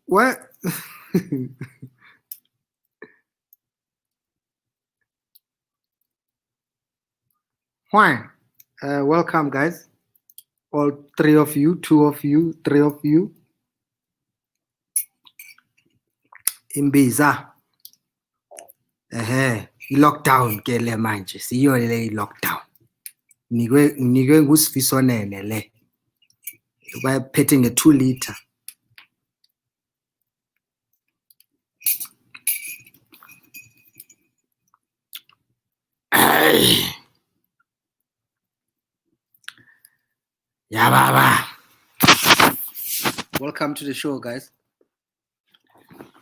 What? Why? Welcome, guys. All three of you, two of you, three of you. Imbiza. I-lockdown ke le manje. Siyo le i-lockdown. Nikwe nguSifiso Nene le. Baphethe nge-2 liter. Yeah, baba. Welcome to the show, guys.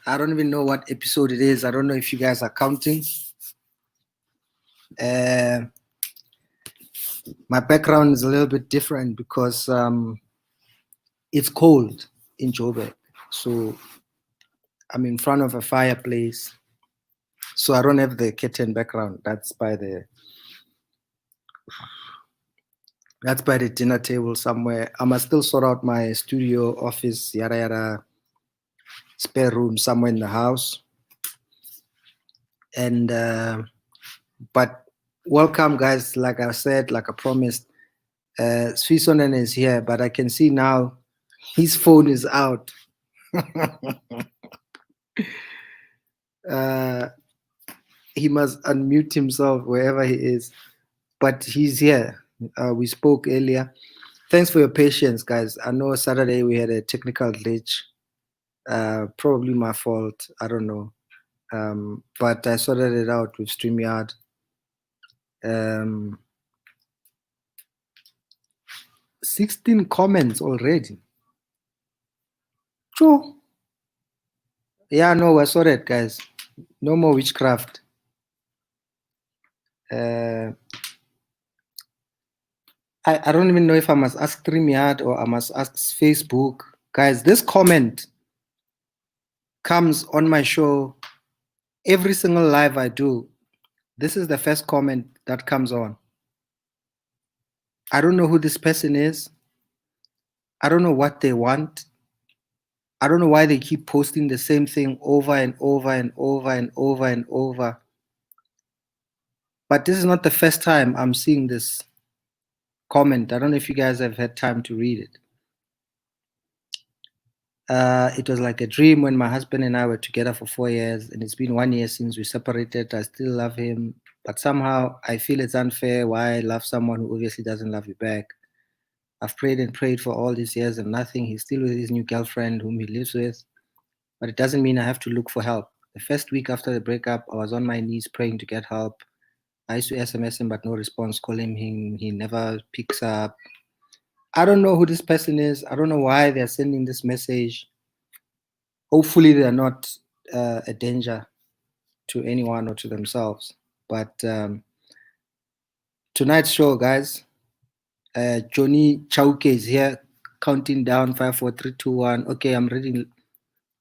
I don't even know what episode it is. I don't know if you guys are counting. My background is a little bit different because it's cold in Joburg. So I'm in front of a fireplace. So I don't have the curtain background. That's by the dinner table somewhere. I must still sort out my studio, office, yada yada, spare room somewhere in the house. And but welcome, guys. Like I said, like I promised, Sifiso Nene is here, but I can see now his phone is out. He must unmute himself wherever he is, but he's here. We spoke earlier. Thanks for your patience, guys. I know Saturday we had a technical glitch. Probably my fault. I don't know. But I sorted it out with StreamYard. 16 comments already. True. Yeah, no, we're sorted, guys. No more witchcraft. I don't even know if I must ask StreamYard or I must ask Facebook. Guys, this comment comes on my show every single live I do. This is the first comment that comes on. I don't know who this person is. I don't know what they want. I don't know why they keep posting the same thing over and over and over and over and over. But this is not the first time I'm seeing this comment. I don't know if you guys have had time to read it. It was like a dream when my husband and I were together for 4 years, and it's been 1 year since we separated. I still love him, but somehow I feel it's unfair why I love someone who obviously doesn't love you back. I've prayed and prayed for all these years and nothing. He's still with his new girlfriend whom he lives with, but it doesn't mean I have to look for help. The first week after the breakup, I was on my knees praying to get help. I used to SMS him, but no response. Call him, he never picks up. I don't know who this person is. I don't know why they're sending this message. Hopefully they're not a danger to anyone or to themselves. But tonight's show, guys, Johnny Chauke is here, counting down 5, 4, 3, 2, 1. Okay, I'm reading.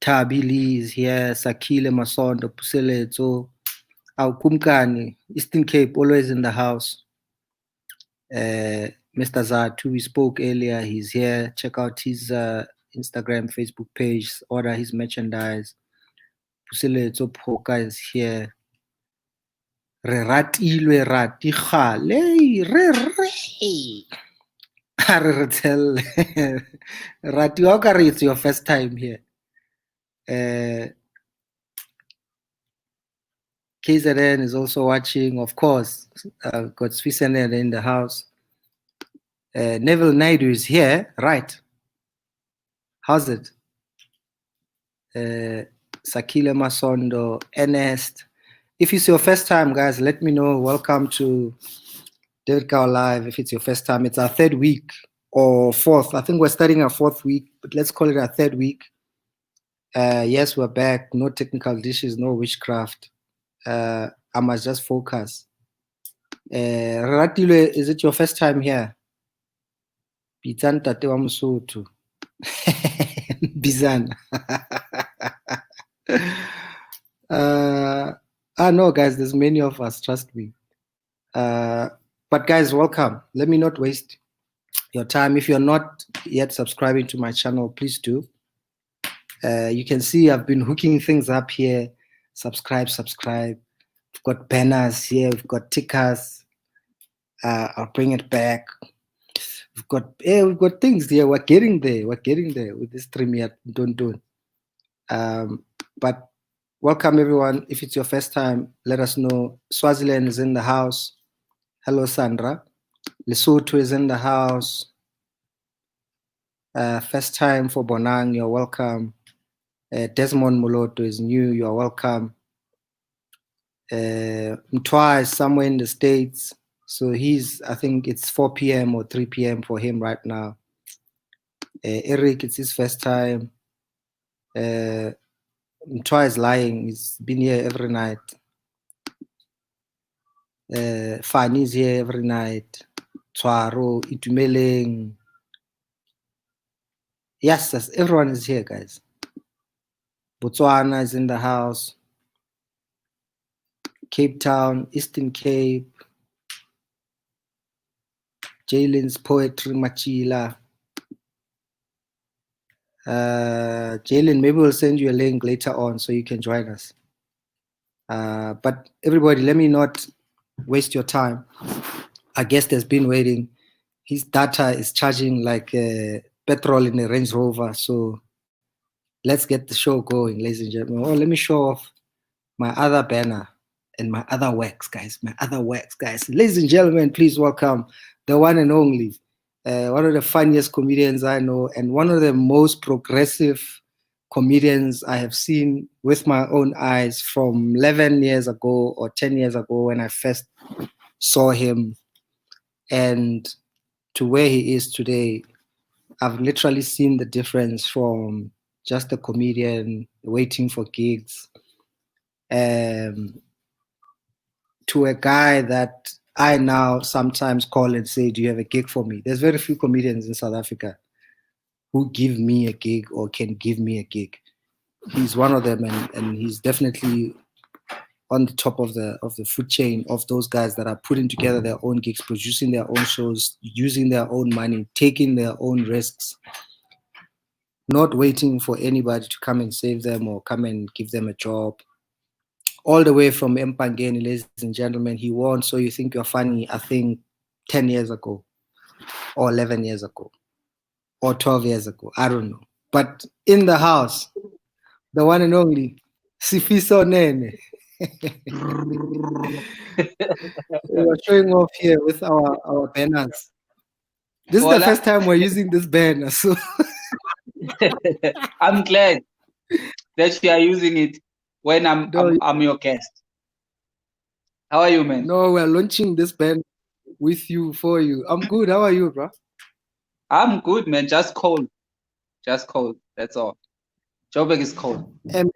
Tabi Lee is here, Sakile Masondo, Puseleto, Kumkani, Eastern Cape, always in the house. Mr. Zatu, we spoke earlier, he's here. Check out his Instagram, Facebook page, order his merchandise. Puseleto Poka is here. Ratilwe Ratikale, Retel. Ratiokari, it's your first time here. KZN is also watching, of course. Got Sifiso Nene in the house. Neville Naidu is here, right? How's it? Sakile Masondo, Ernest. If it's your first time, guys, let me know. Welcome to David Cow Live. If it's your first time, it's our 3rd week or 4th. I think we're starting our 4th week, but let's call it our 3rd week. Yes, we're back. No technical dishes, no witchcraft. I must just focus. Ratile, is it your first time here? Bizan tate wa Mosotho. Bizan. No, guys, there's many of us, trust me. But guys, welcome. Let me not waste your time. If you're not yet subscribing to my channel, please do. You can see I've been hooking things up here. Subscribe. We've got banners here. We've got tickers. I'll bring it back. We've got things here. We're getting there with this stream here. Don't. But welcome everyone. If it's your first time, let us know. Swaziland is in the house. Hello, Sandra. Lesotho is in the house. First time for Bonang, you're welcome. Desmond Moloto is new, you're welcome. Mtwa is somewhere in the States, so I think it's 4 p.m. or 3 p.m. for him right now. Eric, it's his first time. Mtwa is lying, he's been here every night. Fanny's here every night. Twaro, Itumeleng. Yes, everyone is here, guys. Botswana is in the house. Cape Town, Eastern Cape. Jalen's Poetry Machila. Jalen, maybe we'll send you a link later on so you can join us. But everybody, let me not waste your time. Our guest has been waiting. His data is charging like petrol in a Range Rover. So let's get the show going, ladies and gentlemen. Oh, let me show off my other banner and my other works, guys. Ladies and gentlemen, please welcome the one and only, one of the funniest comedians I know, and one of the most progressive comedians I have seen with my own eyes from 11 years ago or 10 years ago when I first saw him, and to where he is today. I've literally seen the difference from just a comedian waiting for gigs to a guy that I now sometimes call and say, do you have a gig for me? There's very few comedians in South Africa who give me a gig or can give me a gig. He's one of them, and he's definitely on the top of the food chain of those guys that are putting together their own gigs, producing their own shows, using their own money, taking their own risks, not waiting for anybody to come and save them or come and give them a job. All the way from Mpangeni, ladies and gentlemen, he won So You Think You're Funny, I think 10 years ago, or 11 years ago, or 12 years ago. I don't know. But in the house, the one and only Sifiso Nene. We're showing off here with our banners. This is the first time we're using this banner. So I'm glad that you are using it when I'm your guest. How are you, man? No, we're launching this banner with you, for you. I'm good. How are you, bro? I'm good, man. Just cold. That's all. Joburg is cold. And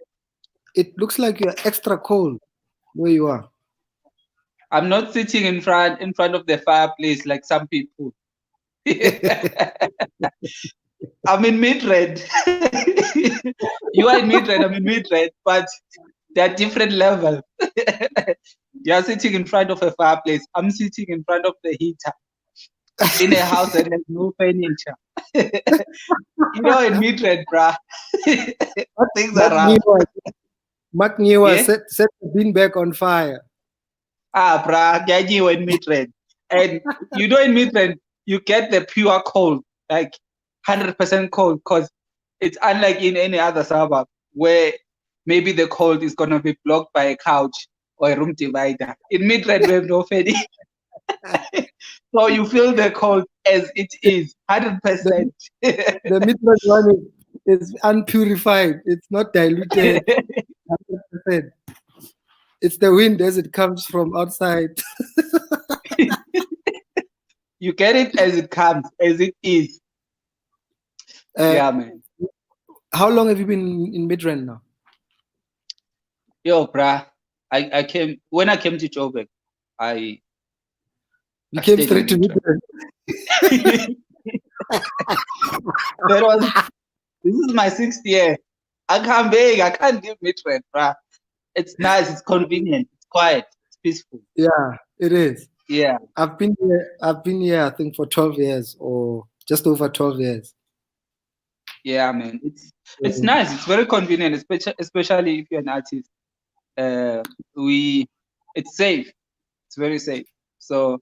it looks like you're extra cold where you are. I'm not sitting in front of the fireplace like some people. I'm in mid-red. You are in mid-red, I'm in mid-red, but they're different levels. You're sitting in front of a fireplace. I'm sitting in front of the heater in a house that has no furniture. You know, in mid-red, bruh. Things are rough. Mark Nyewa, set the beanbag on fire. Bruh, get you in mid-red. And you know, in mid-red, you get the pure cold, like 100% cold, because it's unlike in any other suburb where maybe the cold is going to be blocked by a couch or a room divider. In mid-red, we have no furniture. So you feel the cold as it is, 100%. The mid-red one is unpurified. It's not diluted. 100%. It's the wind as it comes from outside. You get it as it comes, as it is. Yeah, man. How long have you been in Midrand now? Yo, bruh, when I came to Joburg, you came straight to Midrand. This is my 6th year. I can't beg. I can't leave Midrand, bruh. It's nice. It's convenient. It's quiet. It's peaceful. Yeah, it is. Yeah. I've been here, I think, for 12 years or just over 12 years. Yeah, man. It's nice. It's very convenient, especially if you're an artist. It's safe. It's very safe. So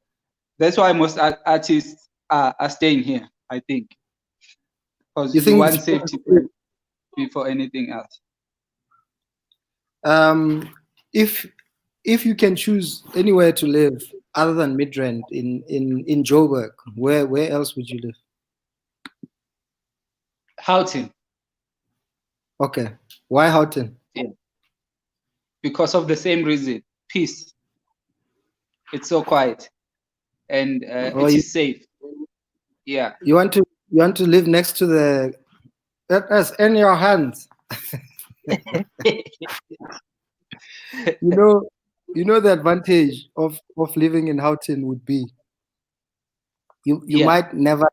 that's why most artists are staying here, I think, because You you think want it's safety before anything else. If you can choose anywhere to live other than Midrand in Joburg, where else would you live? Houghton. Okay, why Houghton? Yeah. Because of the same reason, peace. It's so quiet, and it is safe. Yeah. You want to live next to the that's in your hands. You know the advantage of living in Houghton would be you might never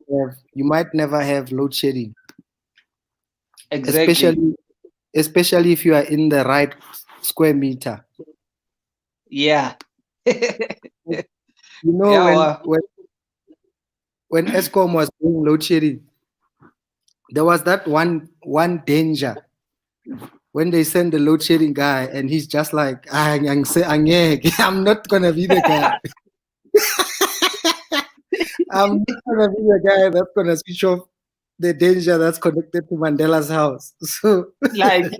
have load shedding. Exactly. Especially if you are in the right square meter. Yeah. When Eskom was doing load shedding, there was that one danger when they send the load shedding guy and he's just like, I'm not gonna be the guy. I'm not gonna be the guy that's gonna switch off the danger that's connected to Mandela's house. So like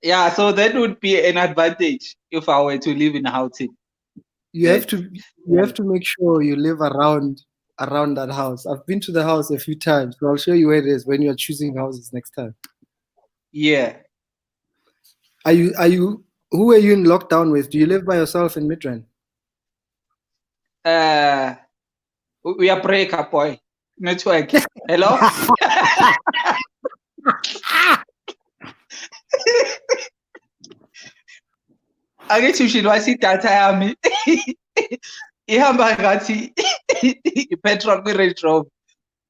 yeah, so that would be an advantage if I were to live in Houghton. You have to make sure you live around that house. I've been to the house a few times, so I'll show you where it is when you're choosing houses next time. Yeah. Are you who are you in lockdown with? Do you live by yourself in Midrand? We are breakup boy. Network. Hello? Angithi ushilwa idatha yami ihamba ngathi ipetrol kwi-Range Rover.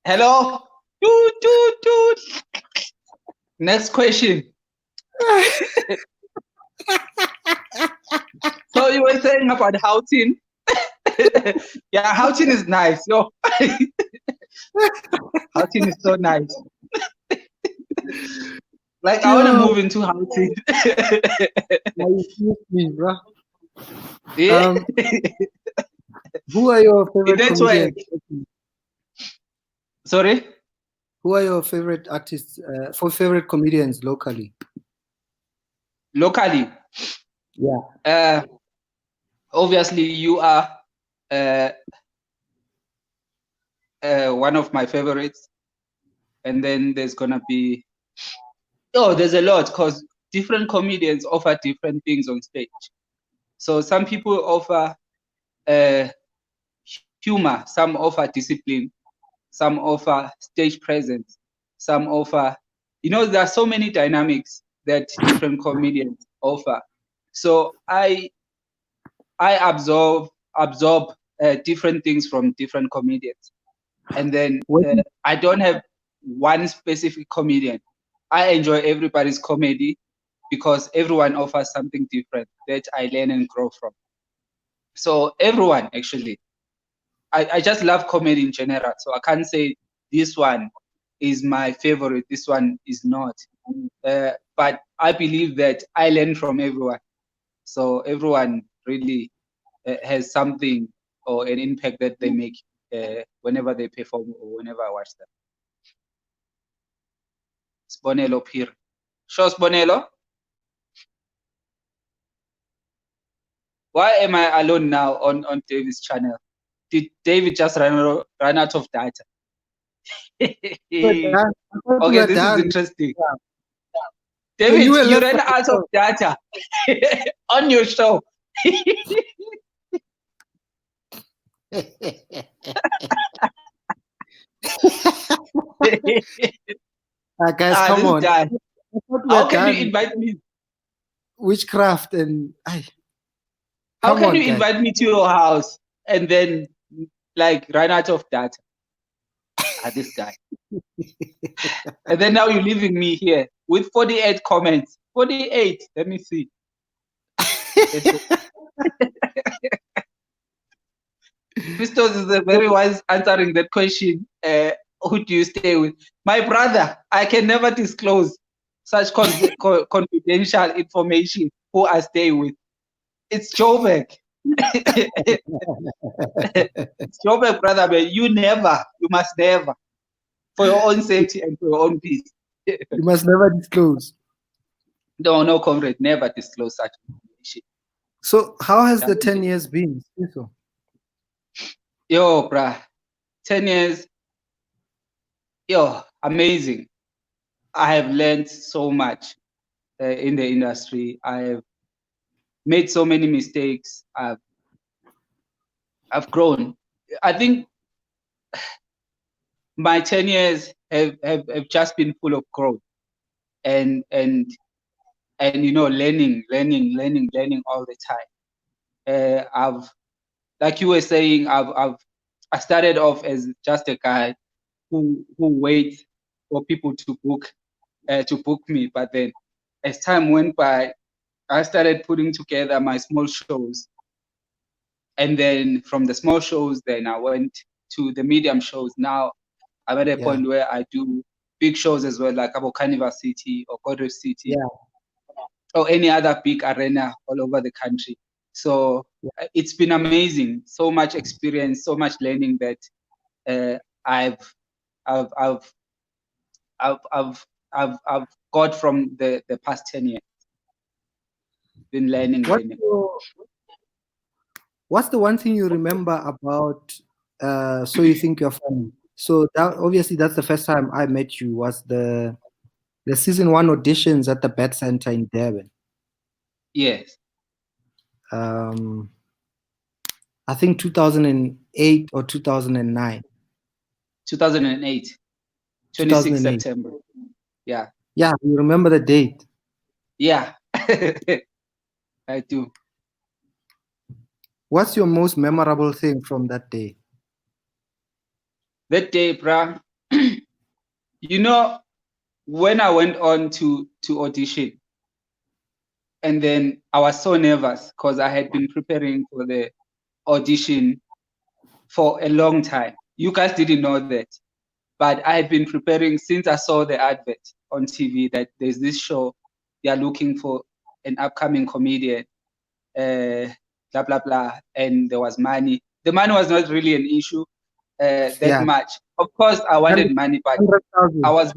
Hello? Next question. So you were saying about Houghton? Yeah, Houghton is nice. Yo. Houghton is so nice. Like, I want to move into Houghton. Me, bro. Yeah. Who are your favorite comedians? Sorry? Who are your favorite artists, favorite comedians locally? Locally? Yeah. Obviously, you are one of my favorites. And then there's going to be... Oh, there's a lot, because different comedians offer different things on stage. So some people offer humor, some offer discipline, some offer stage presence, some offer, there are so many dynamics that different comedians offer. So I absorb different things from different comedians, and then I don't have one specific comedian. I enjoy everybody's comedy because everyone offers something different that I learn and grow from. So everyone, actually, I just love comedy in general. So I can't say this one is my favorite, this one is not. But I believe that I learn from everyone. So everyone really has something or an impact that they make whenever they perform or whenever I watch them. Sbonelo Pir. Show Sbonelo. Why am I alone now on David's channel? Did David just run out of data? Okay, this is interesting. David, you ran out of data on your show. Guys, come on. How can you invite me? Witchcraft and how can you invite me to your house and then run out of data? This guy. And then now you're leaving me here with 48 comments. 48. Let me see. Pistos is very wise answering that question. Who do you stay with? My brother. I can never disclose such confidential information who I stay with. It's Joburg. It's Joburg, brother, but you must never, for your own safety and for your own peace. You must never disclose. No, comrade, never disclose such information. So how has the 10 years been? Yo, bruh, 10 years, yo, amazing. I have learned so much in the industry. I have made so many mistakes. I've grown. I think my 10 years have just been full of growth and learning all the time. I've, like you were saying, I started off as just a guy who waits for people to book me, but then as time went by, I started putting together my small shows, and then from the small shows, then I went to the medium shows. Now I'm at a point where I do big shows as well, like about Carnival City or Goddard City, or any other big arena all over the country. So it's been amazing. So much experience, so much learning that I've got from the past 10 years. Been learning. What's the one thing you remember about So You Think You're Funny? So that, obviously that's the first time I met you, was the season 1 auditions at the Bat Center in Durban. Yes. I think 2008 or 2009. 2008. 26 September. Yeah. Yeah, you remember the date? Yeah. I do. What's your most memorable thing from that day? That day, bruh, when I went on to audition, and then I was so nervous because I had been preparing for the audition for a long time. You guys didn't know that, but I had been preparing since I saw the advert on TV that there's this show, they are looking for an upcoming comedian, blah, blah, blah, and there was money. The money was not really an issue much. Of course, I wanted money, but it was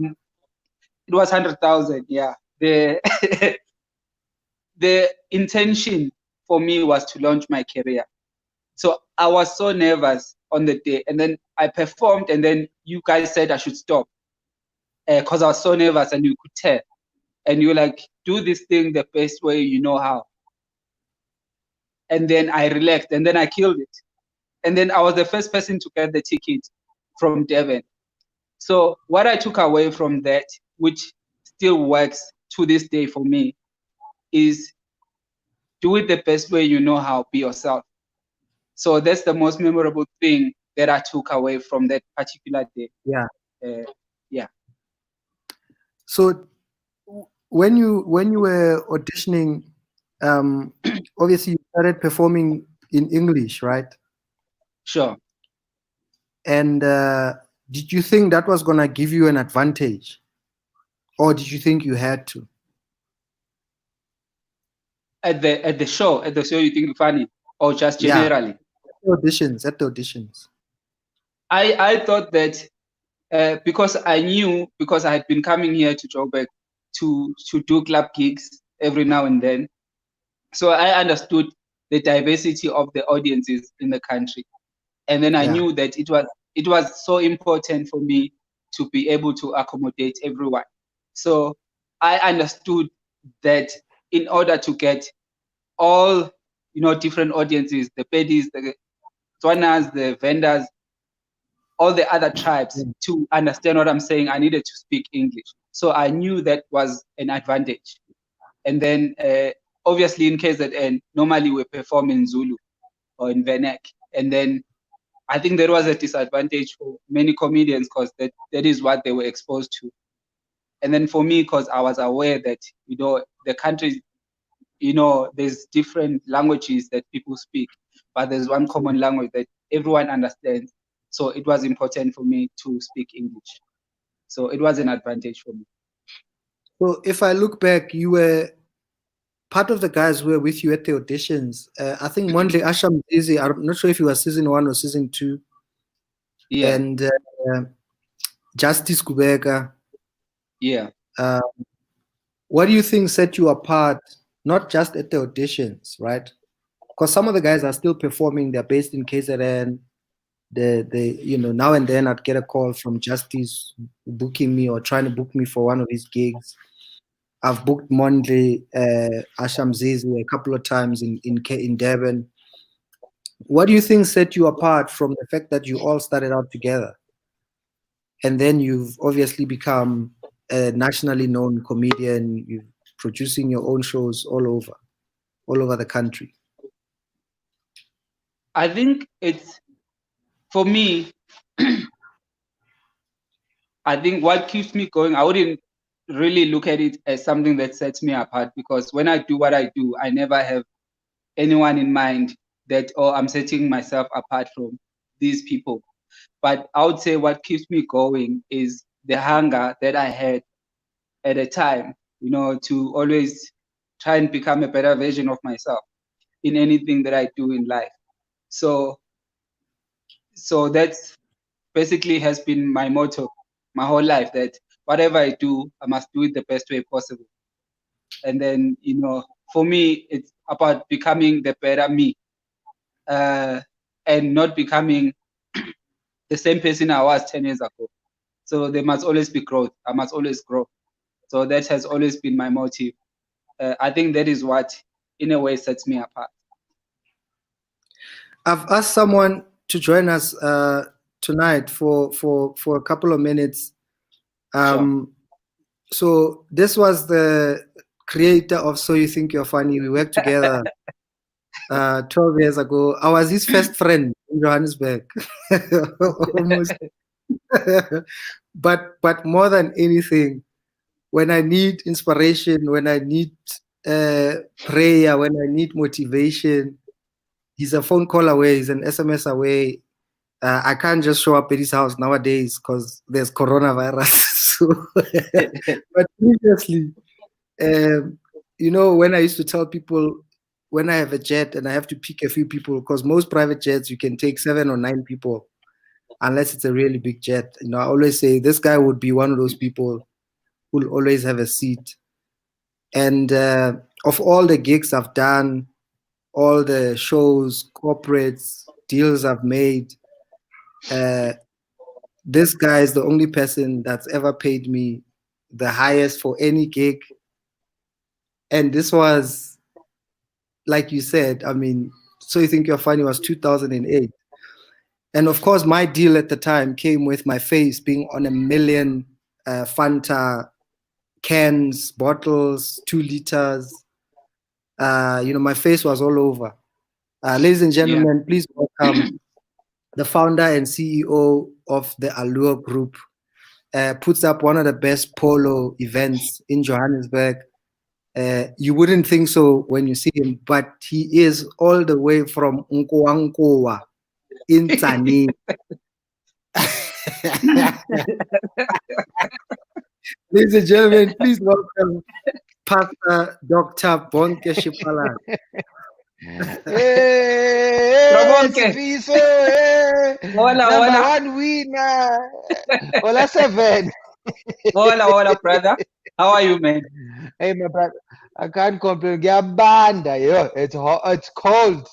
100,000, yeah. The intention for me was to launch my career. So I was so nervous on the day, and then I performed, and then you guys said I should stop because I was so nervous, and you could tell. And you were like, do this thing the best way you know how. And then I relaxed, and then I killed it. And then I was the first person to get the ticket from Devon. So what I took away from that, which still works to this day for me, is do it the best way you know how, be yourself. So that's the most memorable thing that I took away from that particular day. Yeah. Yeah. So when you were auditioning, obviously you started performing in English, right? Sure. And did you think that was gonna give you an advantage, or did you think you had to? At the show, you think funny, or just generally? At the auditions. I thought that because I had been coming here to Joburg to do club gigs every now and then, so I understood the diversity of the audiences in the country, and then I knew that it was so important for me to be able to accommodate everyone. So I understood that in order to get all different audiences, the pedis, the Tswanas, the vendors, all the other tribes to understand what I'm saying, I needed to speak English. So I knew that was an advantage. And then obviously in KZN, normally we perform in Zulu or in Venek. And then I think there was a disadvantage for many comedians because that is what they were exposed to. And then for me, because I was aware that, the country, there's different languages that people speak, but there's one common language that everyone understands. So it was important for me to speak English. So it was an advantage for me. So if I look back, you were part of the guys who were with you at the auditions. I think Mondle Asham Zizi, I'm not sure if he was season 1 or season 2, Yeah, and Justice Kubeka. yeah. Uh, what do you think set you apart, not just at the auditions, right? Because some of the guys are still performing. They're based in KZN. Now and then I'd get a call from Justice booking me or trying to book me for one of his gigs. I've booked Mondle, Asham Zizi a couple of times in Durban. What do you think set you apart from the fact that you all started out together, and then you've obviously become a nationally known comedian? You're producing your own shows all over the country. I think it's, for me, I think what keeps me going, I wouldn't really look at it as something that sets me apart, because when I do what I do, I never have anyone in mind that, oh, I'm setting myself apart from these people. But I would say what keeps me going is the hunger that I had at a time, to always try and become a better version of myself in anything that I do in life. So that's basically has been my motto my whole life, that whatever I do, I must do it the best way possible. And then, for me, it's about becoming the better me, and not becoming the same person I was 10 years ago. So there must always be growth. I must always grow. So that has always been my motive. I think that is what, in a way, sets me apart. I've asked someone to join us tonight for a couple of minutes. Sure. So this was the creator of So You Think You're Funny. We worked together 12 years ago. I was his first friend in Johannesburg. Almost. but more than anything, when I need inspiration, when I need prayer, when I need motivation, he's a phone call away, he's an SMS away. I can't just show up at his house nowadays because there's coronavirus. But previously, when I used to tell people, when I have a jet and I have to pick a few people, because most private jets you can take 7 or 9 people, unless it's a really big jet. I always say this guy would be one of those people who'll always have a seat. And of all the gigs I've done, all the shows, corporates, deals I've made, this guy is the only person that's ever paid me the highest for any gig. And this was, like you said, So You Think You're Funny was 2008. And of course, my deal at the time came with my face being on 1 million Fanta cans, bottles, 2 liters. My face was all over. Ladies and gentlemen, please welcome the founder and CEO of the Allure Group. Puts up one of the best polo events in Johannesburg. You wouldn't think so when you see him, but he is all the way from Nkoankoa in Tzaneen. Ladies and gentlemen, please welcome Pastor Dr. Bonnke Shipalana. Hey, Sifiso, number 1 winner. Hola 7. Hola, brother. How are you, man? Hey, my brother. I can't complain. Gabanda, it's hot, it's cold.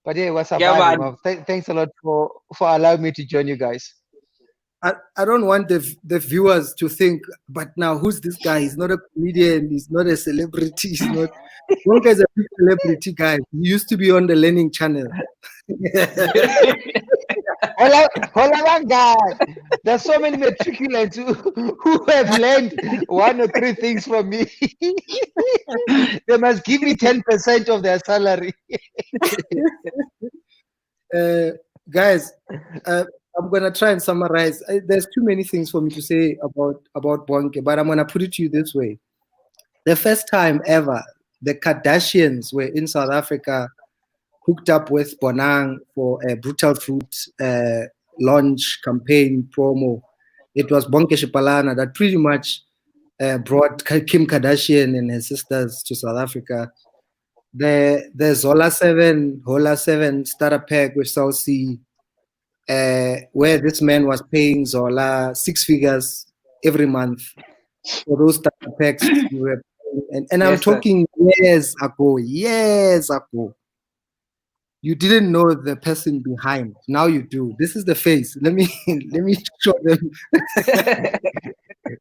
But hey, we're surviving. Thanks a lot for allowing me to join you guys. I don't want the viewers to think, but now who's this guy? He's not a comedian. He's not a celebrity. He's not. One guy's a big celebrity guy. He used to be on the Learning Channel. Hold on, guys. There's so many matriculants who have learned 1 or 3 things from me. They must give me 10% of their salary. Guys, I'm gonna try and summarize. There's too many things for me to say about Bonnke, but I'm gonna put it to you this way: the first time ever the Kardashians were in South Africa, hooked up with Bonang for a Brutal Fruit launch campaign promo. It was Bonnke Shipalana that pretty much brought Kim Kardashian and her sisters to South Africa. The Zola 7, Hola 7 starter pack with South Sea, where this man was paying Zola 6 figures every month for those starter packs. And I'm Yes, sir. talking years ago, years ago. You didn't know the person behind. Now you do. This is the face. Let me let me show them.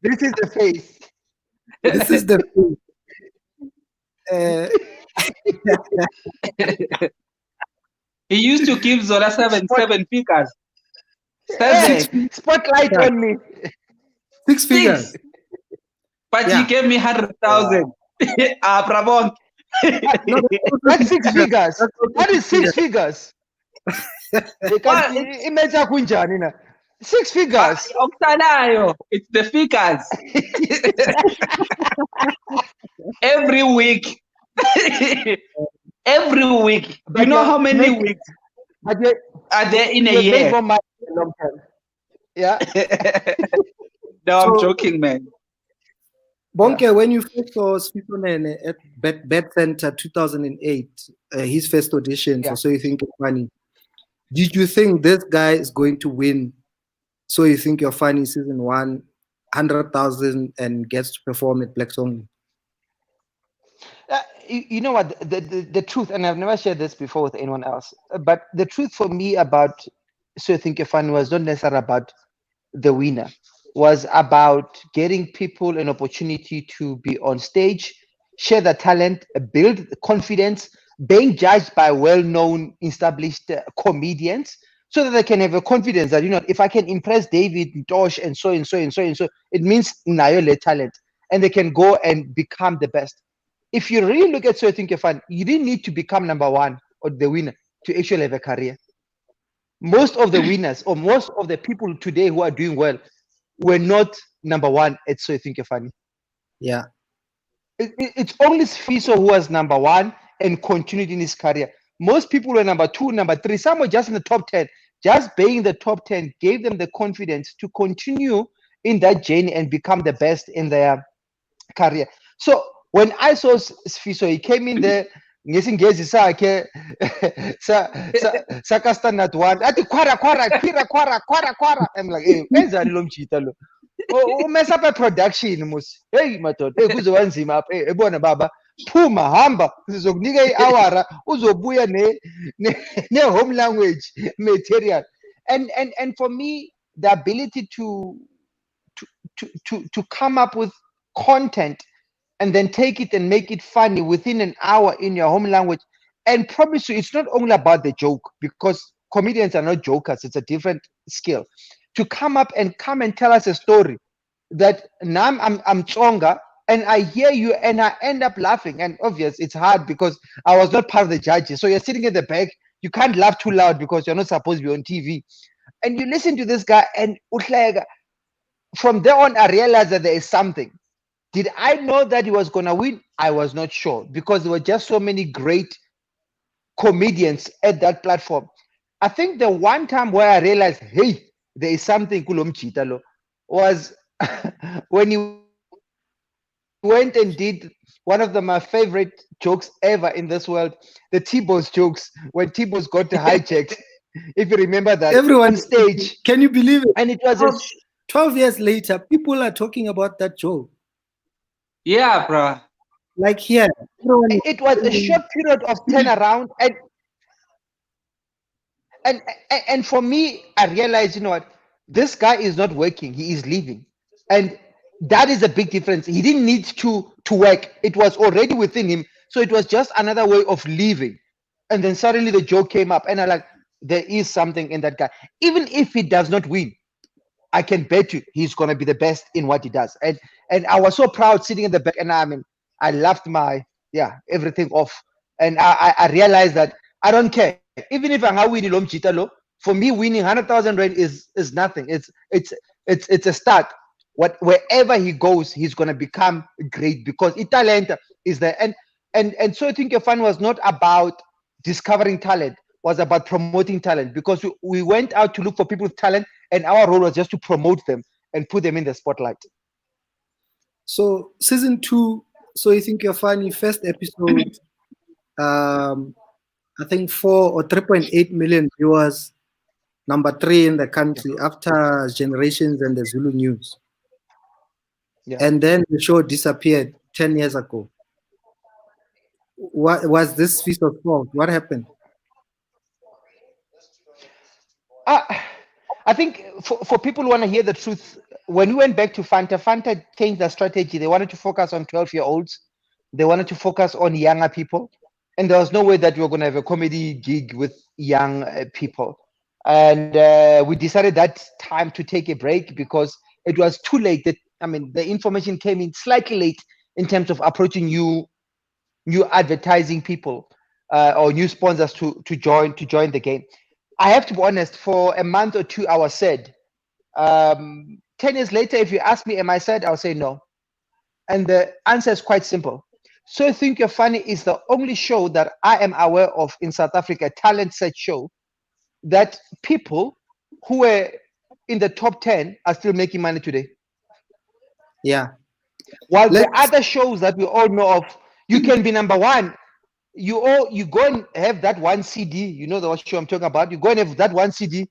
This is the face. This is the face. Uh, He used to give Zola seven figures. Hey, Seven. spotlight Yeah. on me. 6 figures. Six. But Yeah. he gave me 100,000. Bravo. No, That's 6 figures. That's also What is 6 figures. figures? Well, Imagine kunjani na. 6 figures. It's the figures. Every week. Every week. But You know you're how many making- weeks But you're, are there in a you're made year? more money in the long term. Yeah. No, I'm So- joking, man. Bonnke, when you first saw Sifiso Nene at Bet Center 2008, his first audition Yeah. for So You Think You're Funny, did you think this guy is going to win So You Think You're Funny season 1, 100,000 and gets to perform at Black Song? You know what? The truth, and I've never shared this before with anyone else, but the truth for me about So You Think You're Funny was not necessarily about the winner, was about getting people an opportunity to be on stage, share their talent, build confidence, being judged by well-known, established comedians, so that they can have a confidence that, you know, if I can impress David, Tosh, and so and so and so and so, it means Nayole talent, and they can go and become the best. If you really look at So You Think You're Funny, you didn't need to become number one or the winner to actually have a career. Most of the winners or most of the people today who are doing well were not number one at So You Think You're Funny. Yeah. It's only Sifiso who was number one and continued in his career. Most people were number two, number three. Some were just in the top 10. Just being the top 10 gave them the confidence to continue in that journey and become the best in their career. So when I saw Sifiso, he came in there. ngesingezi sakhe saka standard one athi kwara kwara. I'm like, hey, wenzani lo mjita lo? Mess up a production mus. Hey madoda, hey kuzoba nzima apha. Hey ebona baba, phuma hamba sizokunika i-hour uzobuya ne home language material. And for me, the ability to come up with content and then take it and make it funny within an hour in your home language, and promise you it's not only about the joke, because comedians are not jokers, it's a different skill. To come and tell us a story that now I'm stronger and I hear you and I end up laughing. And obvious, it's hard because I was not part of the judges, so you're sitting at the back, you can't laugh too loud because you're not supposed to be on TV, and you listen to this guy and from there on I realized that there is something. Did I know that he was going to win? I was not sure, because there were just so many great comedians at that platform. I think the one time where I realized, hey, there is something kulom chitalo, was when he went and did one of my favorite jokes ever in this world, the T-Boss jokes, when T-Boss got hijacked. If you remember that, Everyone on stage. Can you believe it? And it was 12 years later, people are talking about that joke. Yeah, bro. Like here, it was a short period of turnaround, and for me, I realized, you know what, this guy is not working, he is leaving. And that is a big difference. He didn't need to work, it was already within him, so it was just another way of leaving. And then suddenly the joke came up, and I like, there is something in that guy. Even if he does not win, I can bet you he's gonna be the best in what he does. And I was so proud sitting in the back, and I laughed my everything off. And I realized that I don't care. Even if I'm winning Lom Chitalo, for me winning 100,000 rand is nothing. It's a start. Wherever he goes, he's gonna become great, because talent is there. And so I think your fun was not about discovering talent, was about promoting talent, because we went out to look for people with talent, and our role was just to promote them and put them in the spotlight. So season 2, So You Think You're Funny, first episode, I think 4 or 3.8 million viewers, number 3 in the country after Generations and the Zulu News. Yeah. And then the show disappeared 10 years ago. What was this Sifiso's fault? What happened? I think for people who want to hear the truth, when we went back to Fanta changed their strategy. They wanted to focus on 12-year-olds. They wanted to focus on younger people. And there was no way that we were going to have a comedy gig with young people. And we decided that time to take a break because it was too late. The information came in slightly late in terms of approaching new advertising people or new sponsors to join the game. I have to be honest, for a month or two, I was sad. 10 years later, if you ask me, am I sad? I'll say no. And the answer is quite simple. So You Think You're Funny is the only show that I am aware of in South Africa, talent search show, that people who were in the top 10 are still making money today. Yeah. While the other shows that we all know of, you can be number one. You go and have that one CD, you know the show I'm talking about. You go and have that one CD,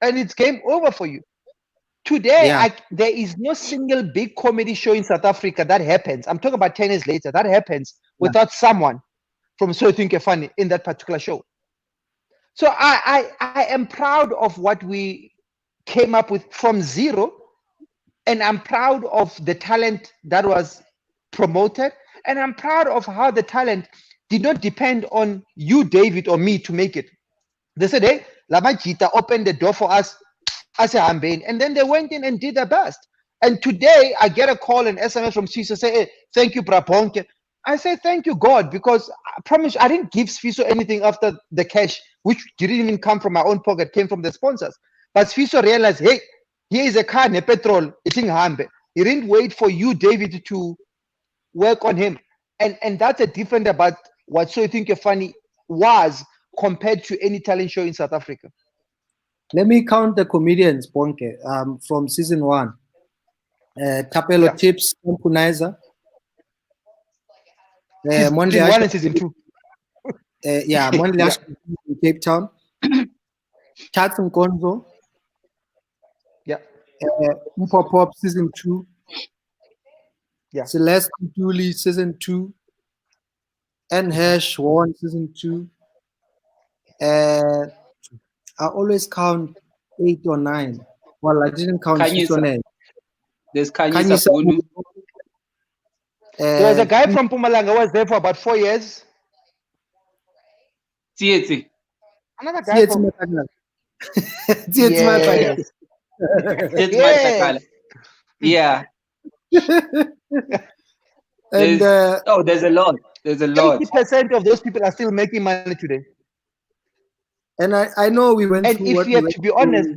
and it's game over for you. Today, there is no single big comedy show in South Africa that happens. I'm talking about 10 years later. That happens without someone from So You Think You're Funny in that particular show. So I am proud of what we came up with from zero, and I'm proud of the talent that was promoted, and I'm proud of how the talent did not depend on you, David, or me to make it. They said, hey, Lamajita opened the door for us as a Hambane, and then they went in and did their best. And today I get a call and SMS from Sifiso say, hey, thank you, Bonnke. I say, thank you, God, because I promise I didn't give Sifiso anything after the cash, which didn't even come from my own pocket, came from the sponsors. But Sifiso realized, hey, here is a car, ne petrol, it's in Hambe. He didn't wait for you, David, to work on him. And that's a different about what So You Think You're Funny was compared to any talent show in South Africa. Let me count the comedians, Bonnke, from season 1. Tapelo Tips, Kompunizer. Season 1 and season 2. Mondle in Cape Town. Chats and Gonzo. Yeah. Pop season 2. Yeah. Celeste Dooley season 2. Hash Warren season 2. I always count 8 or 9. Well, I didn't count Sifiso Nene. There's Kanyisa Bulu. There was a guy from Mpumalanga who was there for about 4 years. Tieti. Another guy from... Yes. Yes. Yeah. There's a lot. There's a lot. 80% of those people are still making money today. And I know we went through. And if you have to be honest,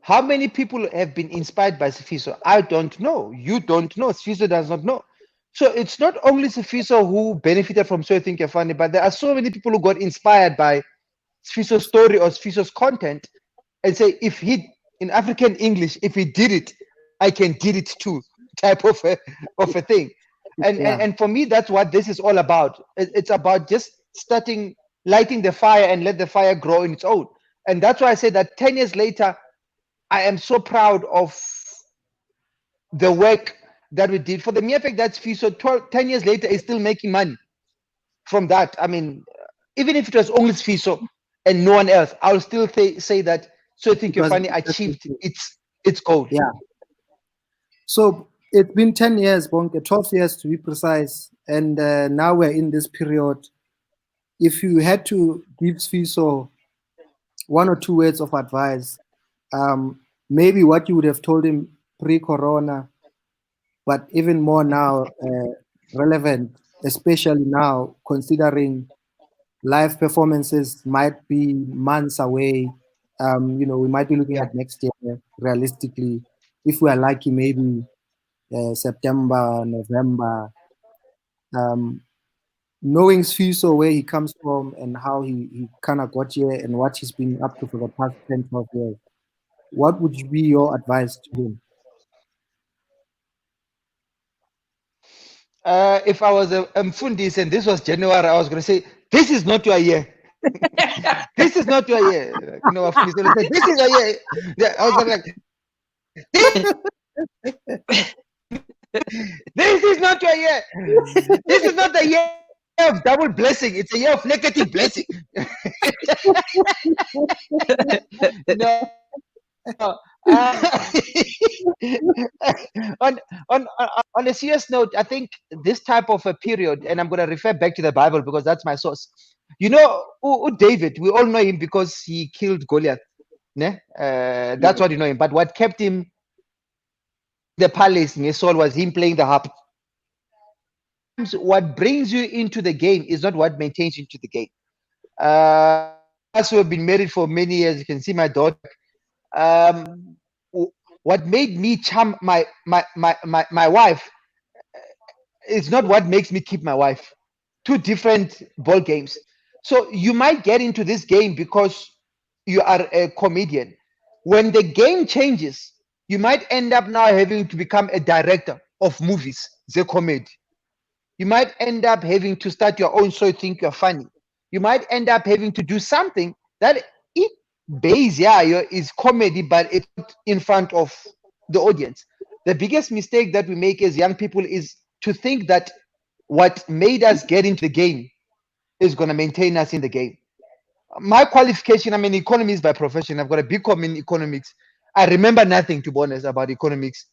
how many people have been inspired by Sifiso? I don't know. You don't know. Sifiso does not know. So it's not only Sifiso who benefited from So You Think You're Funny, but there are so many people who got inspired by Sifiso's story or Sifiso's content and say, if he, in African English, if he did it, I can did it too, type of a thing. And for me, that's what this is all about. It's about just lighting the fire and let the fire grow in its own. And that's why I say that 10 years later, I am so proud of the work that we did. For the mere fact that Sifiso 10 years later is still making money from that. I mean, even if it was only Sifiso and no one else, I'll still say that So You Think You're Funny achieved its goal. Yeah. So it's been 10 years, Bonnke, 12 years to be precise. And now we're in this period. If you had to give Sifiso 1 or 2 words of advice, maybe what you would have told him pre-corona, but even more now relevant, especially now, considering live performances might be months away. We might be looking at next year, realistically. If we are lucky, maybe September, November. knowing Sifiso, where he comes from and how he kind of got here and what he's been up to for the past 10, 12 years, what would be your advice to him? If I was a Mfundis and this was January, I was going to say, this is not your year. This is not your year. You know, Mfundis will say, this is your year. Yeah, I was gonna like, this is not your year. This is not the year of double blessing. It's a year of negative blessing. No. On, on a serious note, I think this type of a period, and I'm going to refer back to the Bible because that's my source. You know, David, we all know him because he killed Goliath. Ne? That's what you know him. But what kept him the palace, Saul, was him playing the harp. What brings you into the game is not what maintains you into the game. Us who have been married for many years, you can see my daughter. What made me charm my wife is not what makes me keep my wife. Two different ball games. So you might get into this game because you are a comedian. When the game changes, you might end up now having to become a director of movies, the comedy. You might end up having to start your own show, think you're funny. You might end up having to do something that it base, is comedy, but it's in front of the audience. The biggest mistake that we make as young people is to think that what made us get into the game is going to maintain us in the game. My qualification, I'm an economist by profession. I've got a BCom in economics. I remember nothing, to be honest, about economics.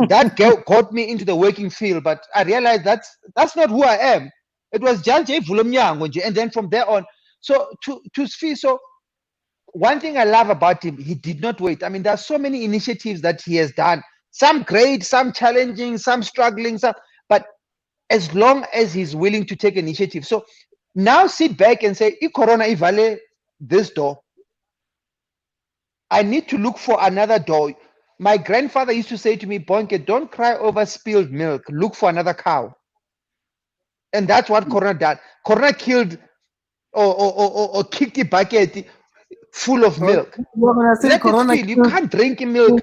That got me into the working field, but I realized that's not who I am. It was just and then from there on. So to Sifiso, one thing I love about him, he did not wait. I mean, there are so many initiatives that he has done. Some great, some challenging, some struggling, but as long as he's willing to take initiative. So now sit back and say, Corona Ivale, this door. I need to look for another door. My grandfather used to say to me, Bonnke, don't cry over spilled milk. Look for another cow. And that's what Corona did. Corona killed or kicked the bucket full of milk. Let it spill. You can't drink milk.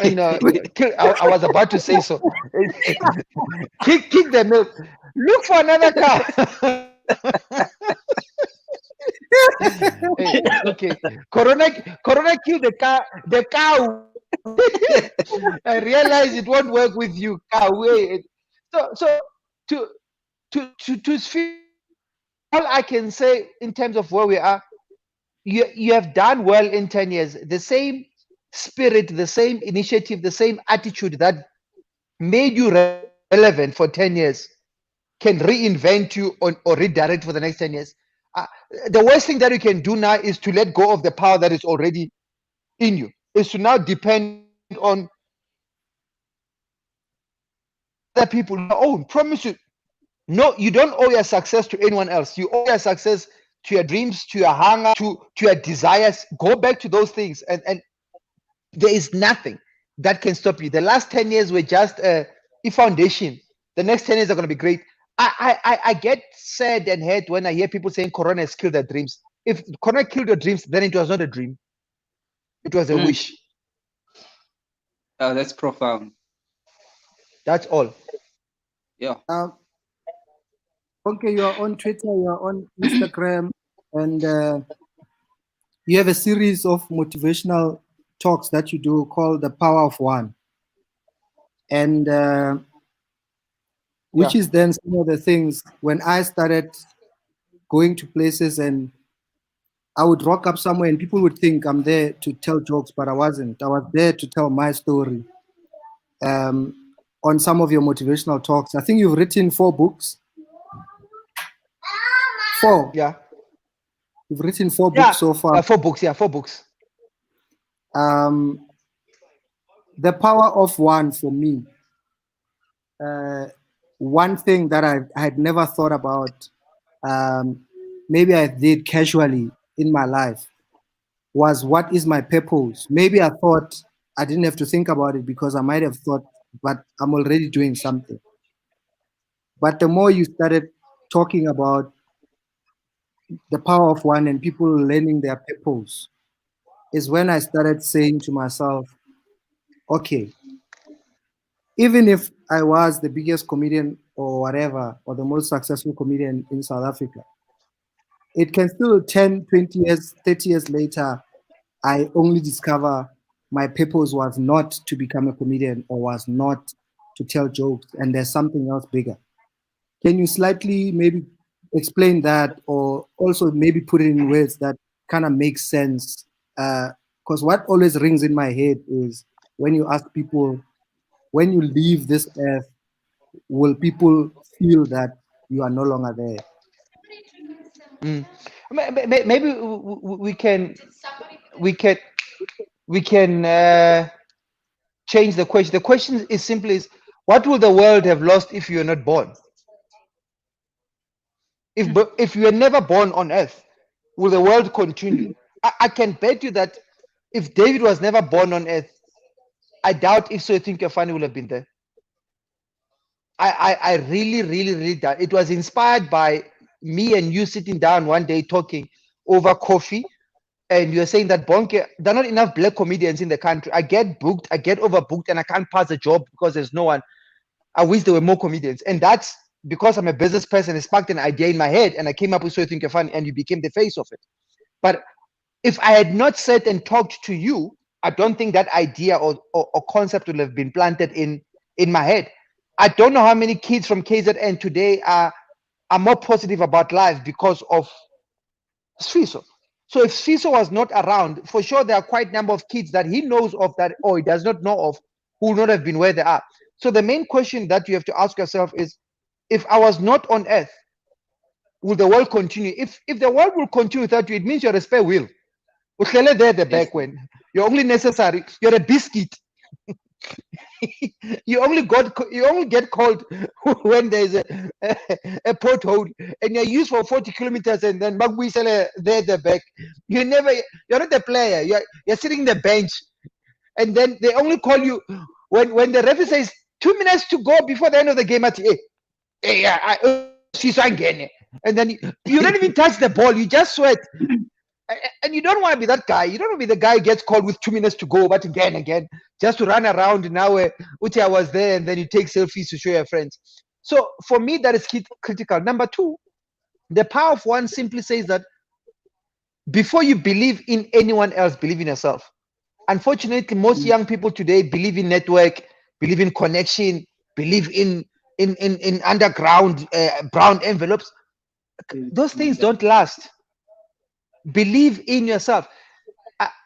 You know, I was about to say so. Kick the milk. Look for another cow. Okay. Corona killed the cow. I realize it won't work with you, cow. So to speak, all I can say in terms of where we are, you have done well in 10 years. The same spirit, the same initiative, the same attitude that made you relevant for 10 years can reinvent you or redirect for the next 10 years. The worst thing that you can do now is to let go of the power that is already in you. Is to now depend on other people. Oh, promise you. No, you don't owe your success to anyone else. You owe your success to your dreams, to your hunger, to your desires. Go back to those things, and there is nothing that can stop you. The last 10 years were just a foundation. The next 10 years are going to be great. I get sad and hurt when I hear people saying Corona has killed their dreams. If Corona killed your dreams, then it was not a dream. It was a wish. Oh, that's profound. That's all. Yeah. Okay, you are on Twitter, you are on Instagram, and you have a series of motivational talks that you do called The Power of One. And which is then some of the things when I started going to places and I would rock up somewhere and people would think I'm there to tell jokes, but I wasn't. I was there to tell my story. On some of your motivational talks, I think you've written 4 books. 4. Yeah. You've written 4 books so far. 4 books. Yeah, 4 books. The Power of One for me. One thing that I had never thought about, maybe I did casually in my life, was what is my purpose? Maybe I thought I didn't have to think about it because I might have thought, but I'm already doing something. But the more you started talking about the power of one and people learning their purpose, is when I started saying to myself, okay, even if I was the biggest comedian or whatever, or the most successful comedian in South Africa, it can still 10, 20 years, 30 years later, I only discover my purpose was not to become a comedian or was not to tell jokes, and there's something else bigger. Can you slightly maybe explain that, or also maybe put it in words that kind of make sense? Because what always rings in my head is when you ask people, when you leave this earth, will people feel that you are no longer there? Mm. Maybe we can we can change the question. The question is simply is, what will the world have lost if you are not born? If you were never born on earth, will the world continue? I can bet you that if David was never born on earth, I doubt if So You Think You're Funny would have been there. I really doubt. It was inspired by me and you sitting down one day talking over coffee, and you're saying that Bonnke, there are not enough black comedians in the country. I get booked, I get overbooked, and I can't pass a job because there's no one. I wish there were more comedians. And that's because I'm a business person. It sparked an idea in my head, and I came up with So You Think You're Funny, and you became the face of it. But if I had not sat and talked to you, I don't think that idea or concept would have been planted in my head. I don't know how many kids from KZN today are more positive about life because of Sifiso. So if Sifiso was not around, for sure there are quite a number of kids that he knows of that, or he does not know of, who would not have been where they are. So the main question that you have to ask yourself is, if I was not on earth, will the world continue? If the world will continue without you, it means you're a spare wheel. Uhlele there the back when you're only necessary, you're a biscuit. you only get called when there's a pothole, and you're used for 40 kilometers, and then Magbuisele there the back. You're not a player. You're sitting in the bench, and then they only call you when the referee says 2 minutes to go before the end of the game. At and then you don't even touch the ball. You just sweat. And you don't want to be that guy. You don't want to be the guy who gets called with 2 minutes to go, but again, just to run around now, which I was there, and then you take selfies to show your friends. So for me, that is critical. Number two, the power of one simply says that before you believe in anyone else, believe in yourself. Unfortunately, most young people today believe in network, believe in connection, believe in underground brown envelopes. Those things don't last. Believe in yourself.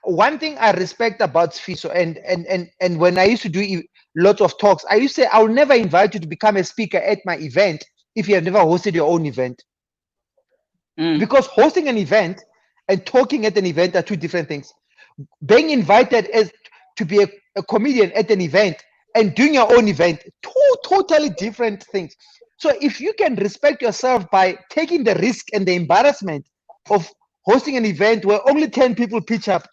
One thing I respect about Sifiso, and when I used to do lots of talks, I used to say, I'll never invite you to become a speaker at my event if you have never hosted your own event. Because hosting an event and talking at an event are two different things. Being invited as to be a comedian at an event and doing your own event, two totally different things. So if you can respect yourself by taking the risk and the embarrassment of hosting an event where only 10 people pitch up,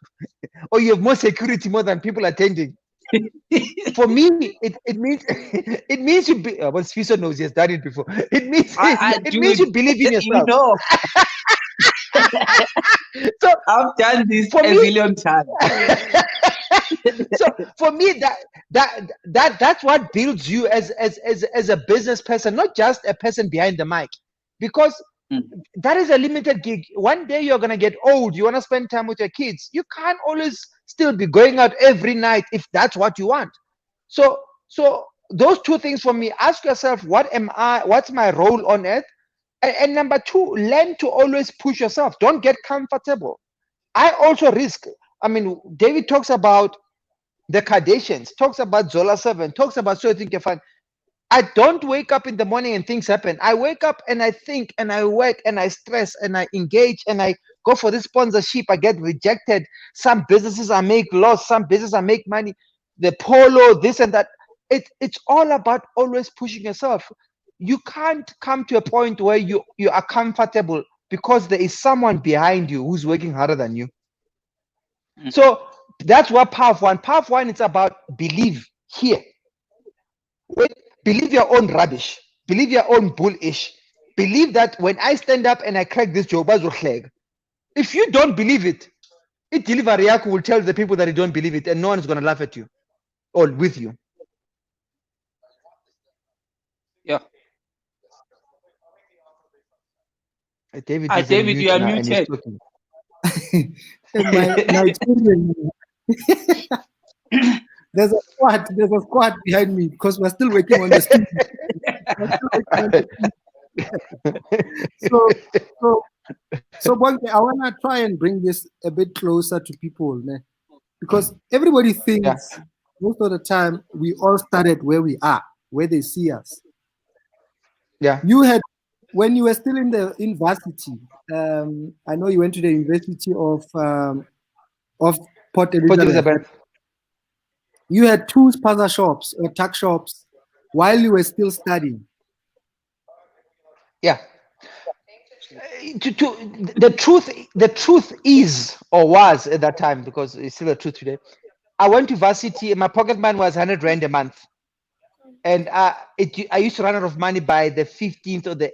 or you have more security more than people attending, for me, it means you be. Well, Sifiso knows he has done it before. It means you believe in yourself. You know. So I've done this a million times. So for me, that's what builds you as a business person, not just a person behind the mic, because that is a limited gig. One day you're gonna get old. You wanna spend time with your kids. You can't always still be going out every night if that's what you want. So those two things for me. Ask yourself, what am I? What's my role on earth? And number two, learn to always push yourself. Don't get comfortable. I also risk. I mean, David talks about the Kardashians, talks about Zola 7, talks about So You Think You're Fun. I don't wake up in the morning and things happen. I wake up and I think and I work and I stress and I engage and I go for this sponsorship. I get rejected. Some businesses I make loss. Some businesses I make money. The polo, this and that. It's all about always pushing yourself. You can't come to a point where you are comfortable because there is someone behind you who's working harder than you. So that's what power of one. Power of one, it's about believe here. Believe your own rubbish. Believe your own bullish. Believe that when I stand up and I crack this job, if you don't believe it, delivery will tell the people that you don't believe it, and no one is going to laugh at you or with you. Yeah. David is David, you are now and he's muted. talking. my children. There's a squad behind me because we're still working on the studio. So Bonnke, I want to try and bring this a bit closer to people, because everybody thinks most of the time we all started where we are, where they see us. Yeah. You had, when you were still in the university, I know you went to the University of Port Elizabeth. You had 2 spaza shops or tuck shops while you were still studying. Yeah. The truth is, or was at that time, because it's still the truth today. I went to varsity and my pocket money was 100 rand a month. And I used to run out of money by the 15th or the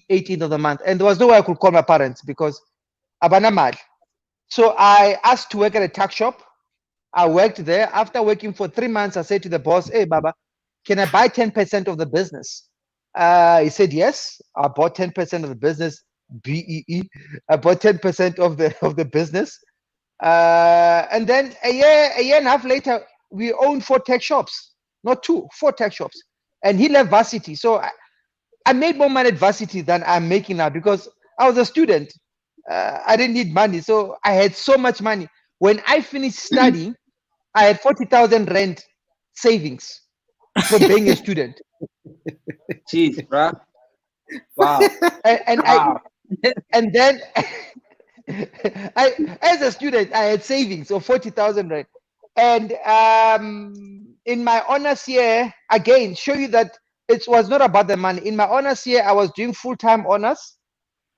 18th of the month. And there was no way I could call my parents because abana mali. So I asked to work at a tuck shop. I worked there. After working for 3 months, I said to the boss, "Hey, Baba, can I buy 10% of the business?" He said, "Yes." I bought 10% of the business. BEE. I bought 10% of the business. And then a year and a half later, we owned 4 tech shops, not 2, 4 tech shops. And he left varsity. So I made more money at varsity than I'm making now because I was a student. I didn't need money. So I had so much money. When I finished studying, I had 40,000 rand savings from being a student. Jeez, bro. Wow. And wow. and then as a student, I had savings of 40,000 rand. And in my honors year, again, show you that it was not about the money. In my honors year, I was doing full-time honors.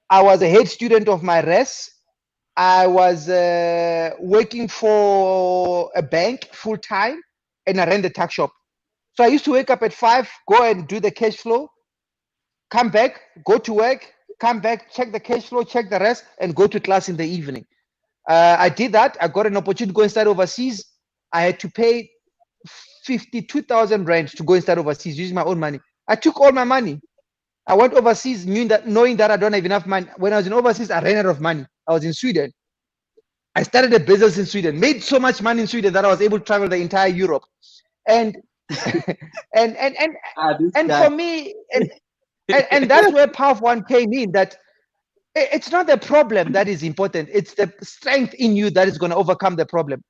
I was a head student of my res. I was working for a bank full-time, and I ran the tuck shop. So I used to wake up at 5, go and do the cash flow, come back, go to work, come back, check the cash flow, check the rest, and go to class in the evening. I did that. I got an opportunity to go and study overseas. I had to pay 52,000 rand to go and study overseas using my own money. I took all my money. I went overseas knowing that I don't have enough money. When I was in overseas, I ran out of money. I was in Sweden. I started a business in Sweden, made so much money in Sweden that I was able to travel the entire Europe. And and for me, and that's where Path 1 came in, that it's not the problem that is important. It's the strength in you that is going to overcome the problem.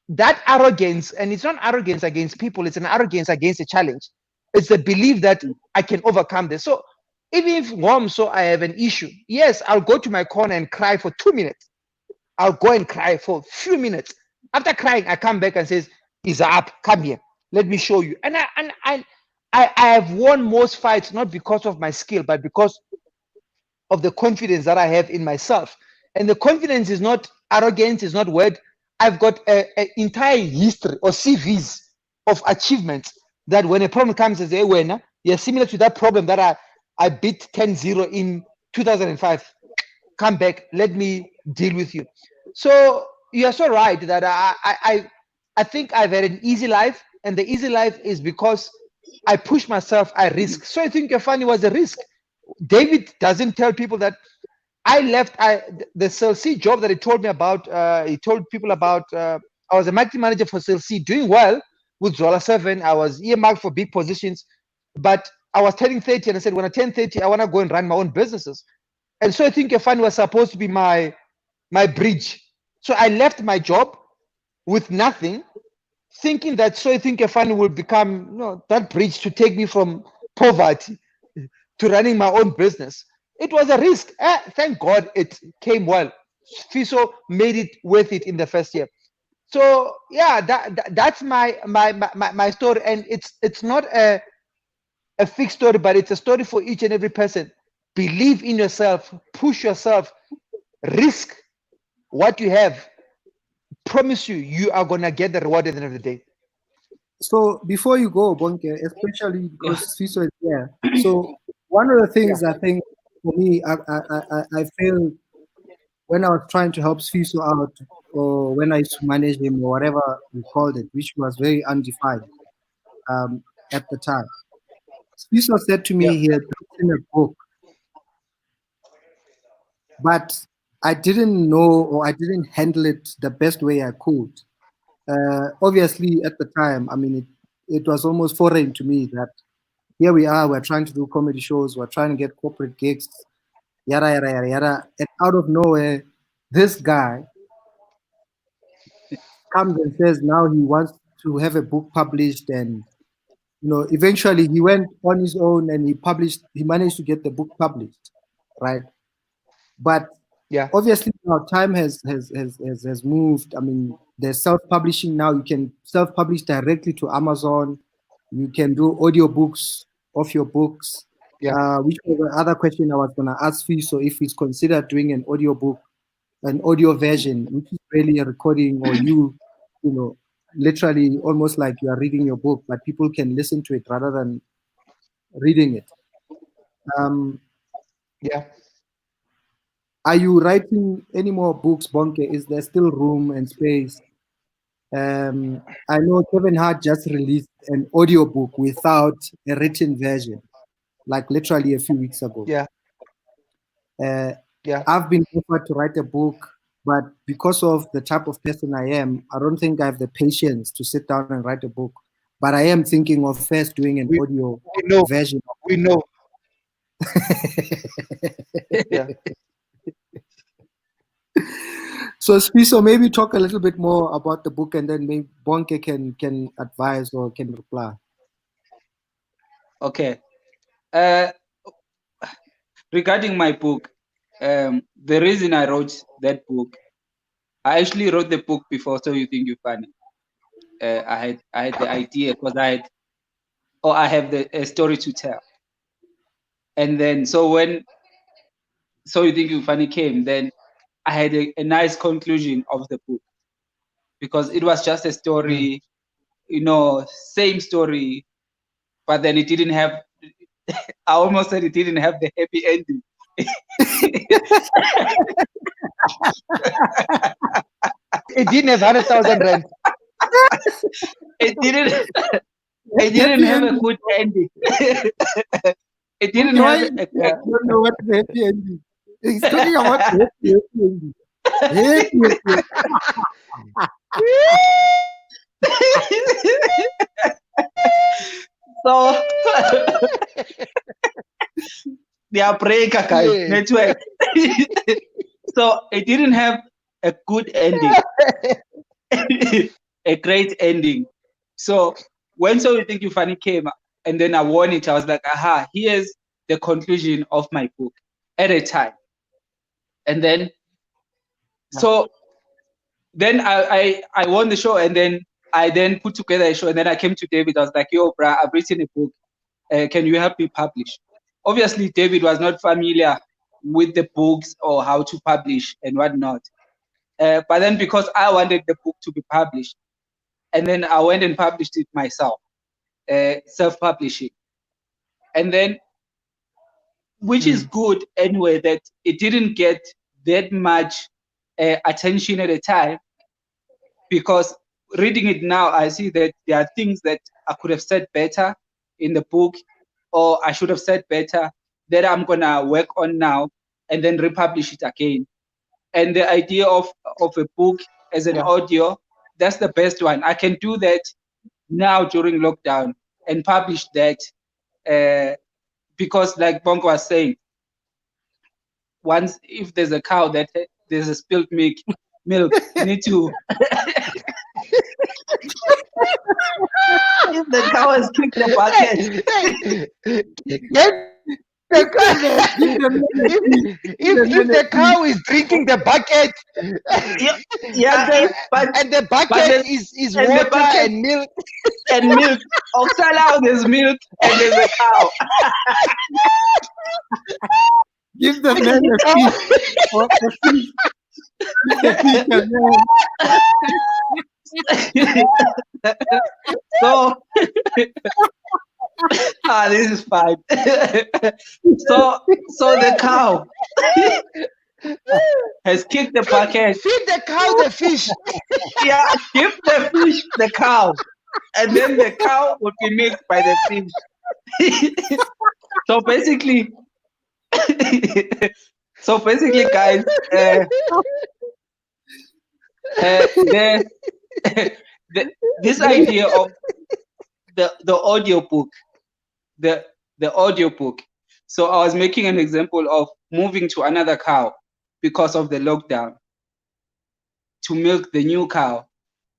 That arrogance, and it's not arrogance against people, it's an arrogance against a challenge. It's the belief that I can overcome this. So even if I have an issue, yes, I'll go to my corner and cry for 2 minutes. I'll go and cry for a few minutes. After crying, I come back and says, "Is up, come here. Let me show you." And I have won most fights, not because of my skill, but because of the confidence that I have in myself. And the confidence is not arrogance, is not word. I've got an entire history or CVs of achievements that when a problem comes, I say, "Hey, when you're similar to that problem that I beat 10-0 in 2005. Come back, let me deal with you." So you're so right that I think I've had an easy life, and the easy life is because I push myself, I risk. So I think your funny was a risk. David doesn't tell people that I left the CLC job that he told me about. He told people about. I was a marketing manager for CLC, doing well with Zola 7. I was earmarked for big positions, but I was turning 30, and I said, when I turn 30, I want to go and run my own businesses. And so I think your fund was supposed to be my bridge. So I left my job with nothing, thinking that So I think your fund will become that bridge to take me from poverty to running my own business. It was a risk. Thank God it came well. Fiso made it worth it in the first year. So yeah, that's my story, and it's not a fixed story, but it's a story for each and every person. Believe in yourself, push yourself, risk what you have. Promise you are gonna get the reward at the end of the day. So before you go, Bonnke, especially because Sifiso is here. So one of the things I think for me, I feel when I was trying to help Sifiso out, or when I used to manage him, or whatever we called it, which was very undefined at the time. Sifiso said to me he had written a book, but I didn't know, or I didn't handle it the best way I could. Obviously, at the time, I mean, it was almost foreign to me that here we are, we're trying to do comedy shows, we're trying to get corporate gigs, yada, yada, yada, yada. And out of nowhere, this guy comes and says now he wants to have a book published. And, eventually he went on his own and he managed to get the book published, right? But obviously now time has moved. I mean, there's self-publishing now. You can self-publish directly to Amazon. You can do audiobooks of your books. Which was the other question I was going to ask you. So if he's considered doing an audiobook, an audio version, which is really a recording, or literally almost like you are reading your book, but people can listen to it rather than reading it. Are you writing any more books, Bonnke? Is there still room and space? I know Kevin Hart just released an audiobook without a written version, like literally a few weeks ago. I've been offered to write a book, but because of the type of person I am, I don't think I have the patience to sit down and write a book. But I am thinking of first doing an audio version. We know. So Sifiso, maybe talk a little bit more about the book, and then maybe Bonnke can advise or can reply. Okay. Regarding my book, the reason I wrote that book, I actually wrote the book before So You Think You're Funny. I had the idea because I have a story to tell. And then So You Think You're Funny came, then I had a nice conclusion of the book, because it was just a story, same story, but then it didn't have, I almost said it didn't have the happy ending. It didn't have 100,000 rand. It didn't have a good ending. It didn't have I don't know what the happy ending. He's talking about the happy ending. So they are breaker, guys. Network. So it didn't have a good ending, a great ending. So when So You Think You're Funny came, and then I won it, I was like, aha, here's the conclusion of my book at a time. And then, so then I won the show, and then I put together a show, and then I came to David. I was like, yo, bro, I've written a book. Can you help me publish? Obviously, David was not familiar with the books or how to publish and whatnot. But then because I wanted the book to be published, and then I went and published it myself, self-publishing. And then, which is good anyway, that it didn't get that much attention at a time, because reading it now, I see that there are things that I could have said better in the book, or I should have said better, that I'm gonna work on now and then republish it again. And the idea of a book as an audio, that's the best one. I can do that now during lockdown and publish that, because like Bonnke was saying, once if there's a cow that there's a spilled milk, you need to if the cow has kicked the bucket. If the cow is drinking the bucket, and the bucket is water and milk. And milk. Oxala, there's milk and there's a cow. Give the man a fish. So this is fine. So the cow has kicked the bucket. Feed the cow the fish. Yeah, give the fish the cow, and then the cow would be milked by the fish. So basically, guys, this idea of the audiobook, the audiobook. So I was making an example of moving to another cow because of the lockdown to milk the new cow.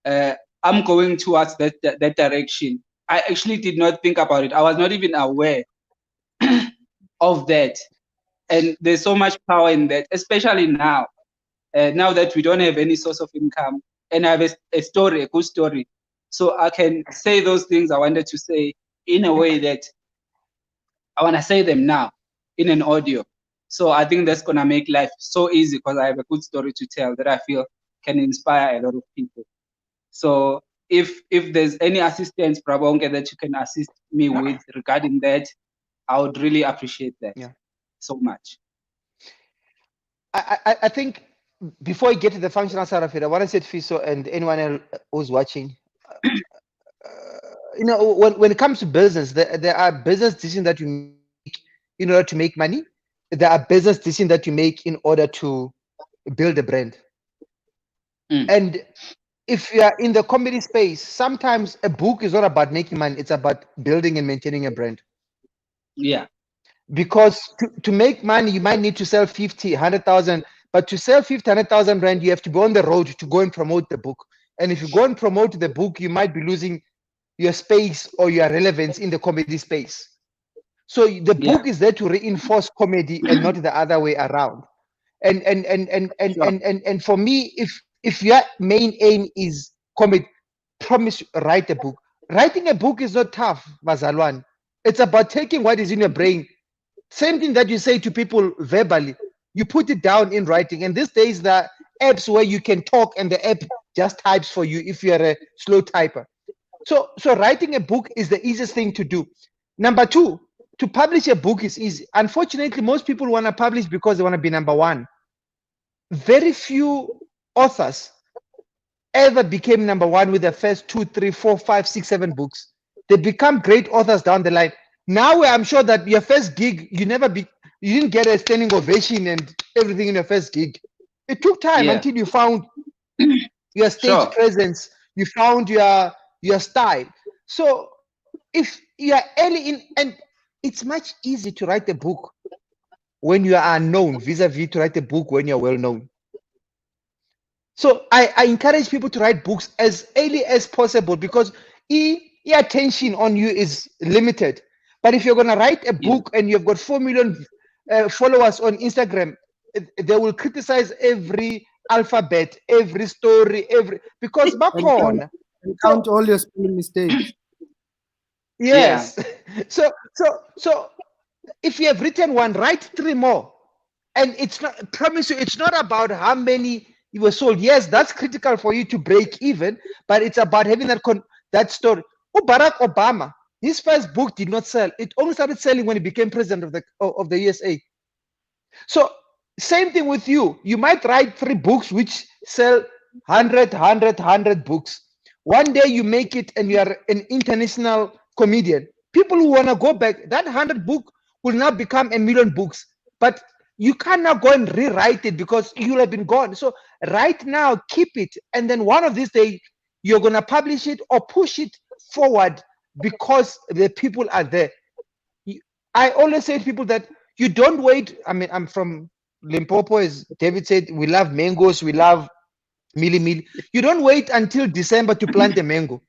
I'm going towards that direction. I actually did not think about it. I was not even aware of that. And there's so much power in that, especially now. Now that we don't have any source of income, and I have a story, a good story. So I can say those things I wanted to say in a way that I want to say them now in an audio. So I think that's going to make life so easy because I have a good story to tell that I feel can inspire a lot of people. So if there's any assistance, Bonnke, that you can assist me with regarding that, I would really appreciate that so much. I think before I get to the functional side of it, I want to say to Fiso and anyone else who's watching, you know, when it comes to business, there are business decisions that you make in order to make money. There are business decisions that you make in order to build a brand. And if you are in the comedy space, sometimes a book is not about making money. It's about building and maintaining a brand. Yeah. Because to make money, you might need to sell 50, 100,000. But to sell 50, 100,000 rand, you have to be on the road to go and promote the book. And if you go and promote the book, you might be losing your space or your relevance in the comedy space. So the book is there to reinforce comedy and not the other way around. And for me, if your main aim is comedy, promise write a book. Writing a book is not tough, Bazalwan. It's about taking what is in your brain. Same thing that you say to people verbally, you put it down in writing. And these days, there are apps where you can talk and the app just types for you if you're a slow typer. So writing a book is the easiest thing to do. Number two, to publish a book is easy. Unfortunately, most people want to publish because they want to be number one. Very few authors ever became number one with their first 2, 3, 4, 5, 6, 7 books. They become great authors down the line. Now I'm sure that your first gig, you didn't get a standing ovation and everything in your first gig. It took time until you found your stage presence, you found your style. So if you're early in, and it's much easier to write a book when you are unknown vis-a-vis to write a book when you're well known. So I encourage people to write books as early as possible because your attention on you is limited. But if you're going to write a book and you've got 4 million followers on Instagram, they will criticize every alphabet, every story, because back on. Count all your spelling mistakes. Yes. So if you have written one, write 3 more. And it's not, I promise you, it's not about how many you were sold. Yes, that's critical for you to break even, but it's about having that story. Oh, Barack Obama, his first book did not sell. It only started selling when he became president of the USA. So same thing with you. You might write 3 books which sell 100 books. One day you make it and you are an international comedian. People who want to go back, that 100 book will now become 1 million books. But you cannot go and rewrite it because you'll have been gone. So right now, keep it. And then one of these days, you're going to publish it or push it forward because the people are there. I always say to people that you don't wait. I mean, I'm from Limpopo, as David said, we love mangoes, we love mili. You don't wait until December to plant a mango.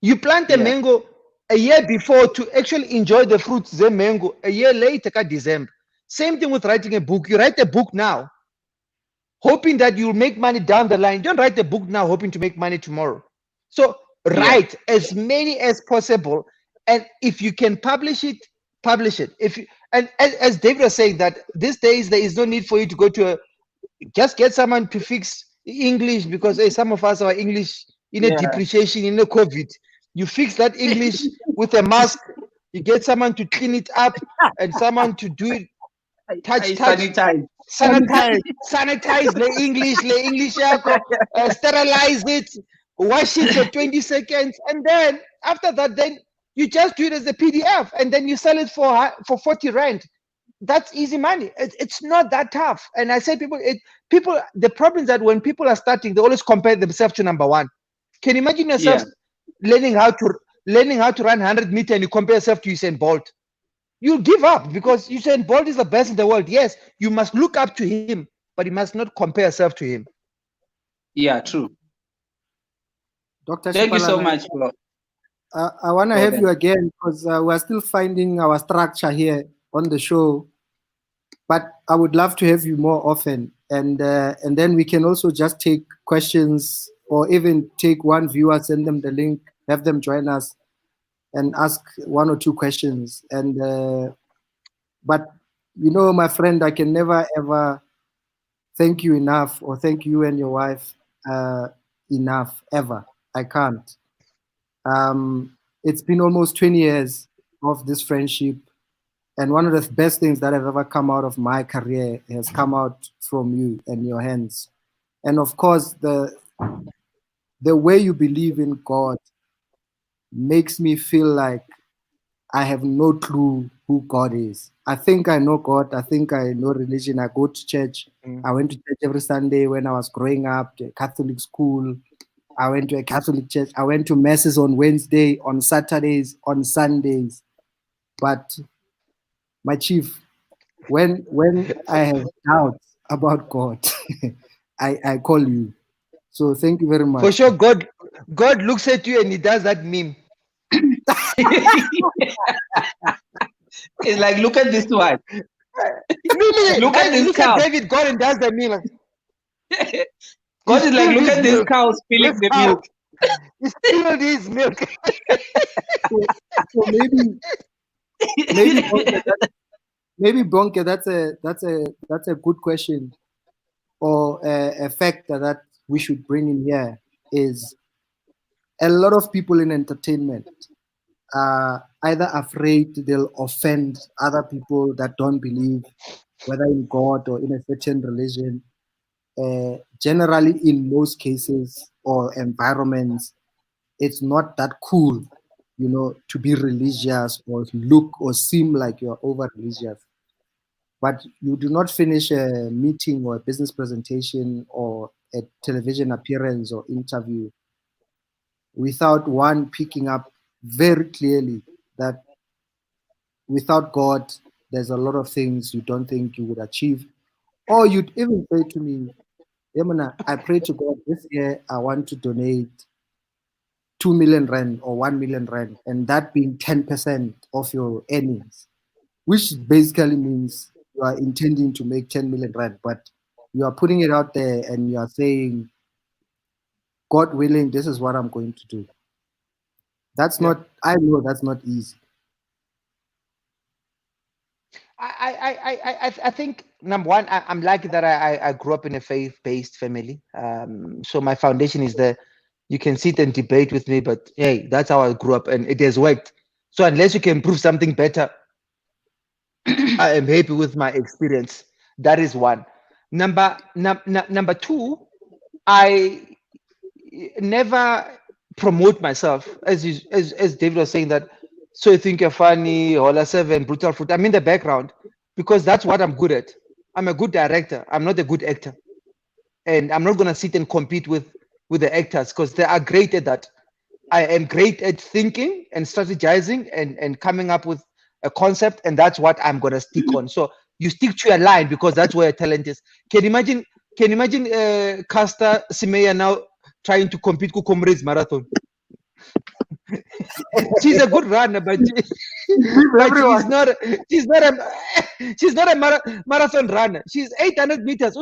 You plant a mango a year before to actually enjoy the fruits, the mango, a year later, December. Same thing with writing a book. You write a book now, hoping that you'll make money down the line. Don't write a book now, hoping to make money tomorrow. So write as many as possible. And if you can publish it, publish it. And as David was saying, that these days there is no need for you to go to just get someone to fix English, because some of us, our English in a depreciation, in a COVID. You fix that English with a mask. You get someone to clean it up and someone to do it. Touch. Sanitize the English, sterilize it, wash it for 20 seconds, and then after that, then you just do it as a PDF, and then you sell it for 40 rand. That's easy money. It's not that tough. And I say people, the problem is that when people are starting, they always compare themselves to number one. Can you imagine yourself learning how to run 100 meter and you compare yourself to Usain Bolt? You'll give up because Usain Bolt is the best in the world. Yes, you must look up to him, but you must not compare yourself to him. Yeah, true. Dr. Thank you so Shipalana, much, bro. I want to have you again because we're still finding our structure here on the show. But I would love to have you more often, and then we can also just take questions or even take one viewer, send them the link, have them join us, and ask one or two questions. And but you know, my friend, I can never ever thank you enough, or thank you and your wife enough ever. I can't. It's been almost 20 years of this friendship. And one of the best things that have ever come out of my career has come out from you and your hands. And of course, the way you believe in God makes me feel like I have no clue who God is. I think I know God. I think I know religion. I go to church. I went to church every Sunday when I was growing up, to a Catholic school. I went to a Catholic church. I went to masses on Wednesday, on Saturdays, on Sundays. But my chief, when I have doubts about God, I call you. So thank you very much. For sure, God looks at you and he does that meme. It's like, look at this one. Look at this cow. David, God and does the meme. God is like, look at this cow spilling the milk. He spilled his milk. So maybe Bonnke, that's a good question, or a factor that we should bring in here is a lot of people in entertainment are either afraid they'll offend other people that don't believe, whether in God or in a certain religion. Generally, in most cases or environments, it's not that cool, you know, to be religious or look or seem like you're over religious. But you do not finish a meeting or a business presentation or a television appearance or interview without one picking up very clearly that without God, there's a lot of things you don't think you would achieve. Or you'd even say to me, Yamana, I pray to God this year, I want to donate 2 million rand or 1 million rand, and that being 10% of your earnings, which basically means you are intending to make 10 million rand, but you are putting it out there and you are saying, God willing, this is what I'm going to do. That's not, I know that's not easy. I think number one, I'm lucky that I grew up in a faith-based family. So my foundation is there. You can sit and debate with me, but hey, that's how I grew up and it has worked. So unless you can prove something better, I am happy with my experience. That is one. Number two, I never promote myself, as David was saying that. So you think you're funny, Hola 7, brutal fruit. I'm in the background because that's what I'm good at. I'm a good director. I'm not a good actor, and I'm not gonna sit and compete with the actors because they are great at that. I am great at thinking and strategizing and coming up with a concept, and that's what I'm gonna stick on. So you stick to your line because that's where your talent is. Can you imagine Caster Semenya now trying to compete with Comrades Marathon? She's a good runner, but she's not a marathon runner. She's 800 meters,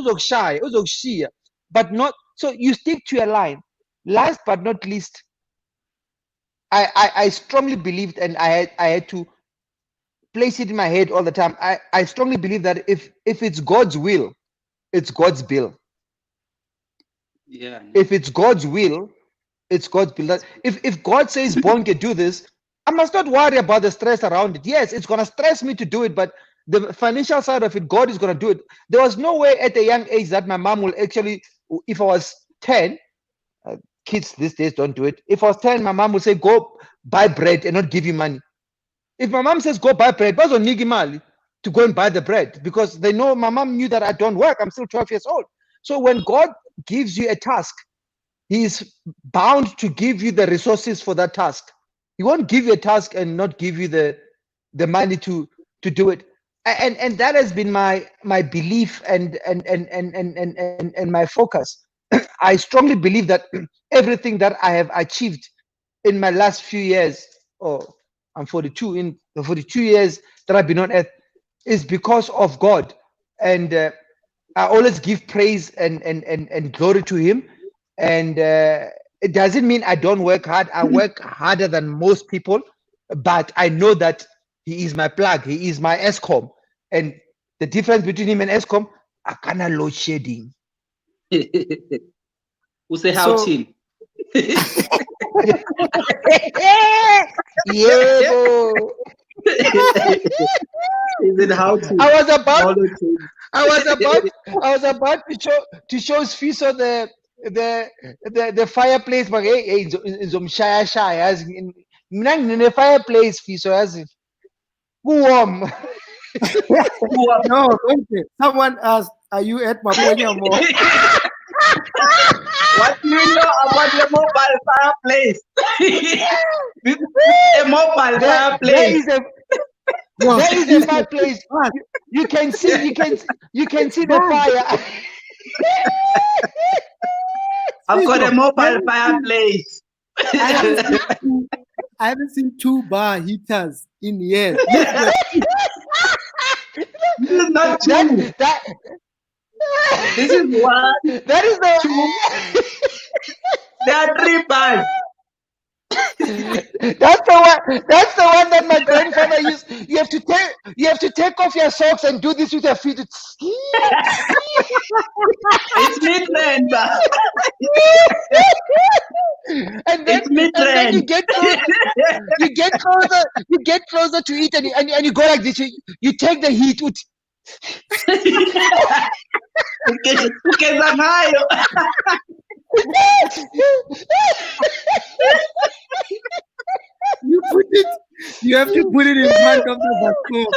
but not. So you stick to your line. Last but not least, I strongly believed, and I had to place it in my head all the time. I strongly believe that if it's God's will, it's God's bill. Yeah. If it's God's will, It's God's build. If God says, Bonnke, do this, I must not worry about the stress around it. Yes, it's going to stress me to do it, but the financial side of it, God is going to do it. There was no way at a young age that my mom will actually, if I was 10, kids these days don't do it. If I was 10, my mom would say, go buy bread and not give you money. If my mom says, go buy bread, but don't need money to go and buy the bread, because they know my mom knew that I don't work. I'm still 12 years old. So when God gives you a task, He is bound to give you the resources for that task. He won't give you a task and not give you the money to do it. And that has been my belief and my focus. I strongly believe that everything that I have achieved in my last few years, I'm 42, in the 42 years that I've been on earth, is because of God. And I always give praise and glory to Him. And it doesn't mean I don't work hard. I work harder than most people, but I know that He is my plug. He is my ESCOM. And the difference between him and ESCOM, I cannot load shedding. Who say how team? Yeah, bro. Is it how to? I was about to show Sifiso the fireplace, but hey, in some shaya as in the fireplace, Sifiso as it. Warm. No, okay. Someone asked, "Are you at Maponya Mall?" What do you know about the mobile fireplace? A mobile fireplace. There is a fireplace. You can see the fire. I've got a mobile fireplace. I haven't seen 2 bar heaters in years. This is not two. This is one. That is the two. There are 3 bars. That's the one that my grandfather used. You have to take off your socks and do this with your feet. It's mid-range. And then you get closer to it, and you go like this. You take the heat. You have to put it in front of the bathroom.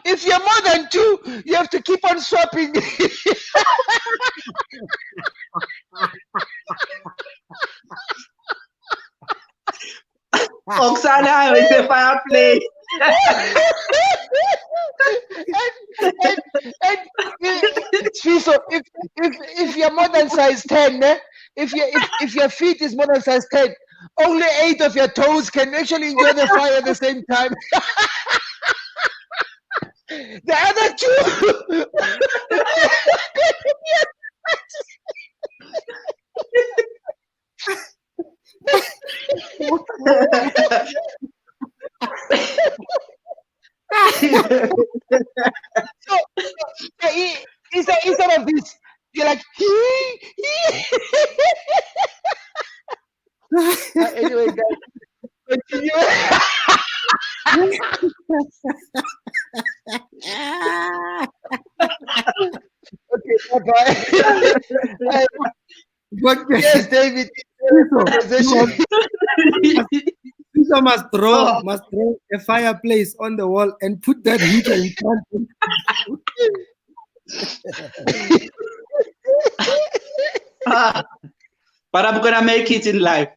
If you're more than 2, you have to keep on swapping. Oksana is a fireplace. So if you're more than size 10, if your feet is more than size 10, only 8 of your toes can actually enjoy the fire at the same time. The other 2. Instead of this, you're like, anyway, guys, continue. Okay, bye-bye. Yes, David. Sifiso must draw a fireplace on the wall and put that heater in front of But I'm gonna make it in life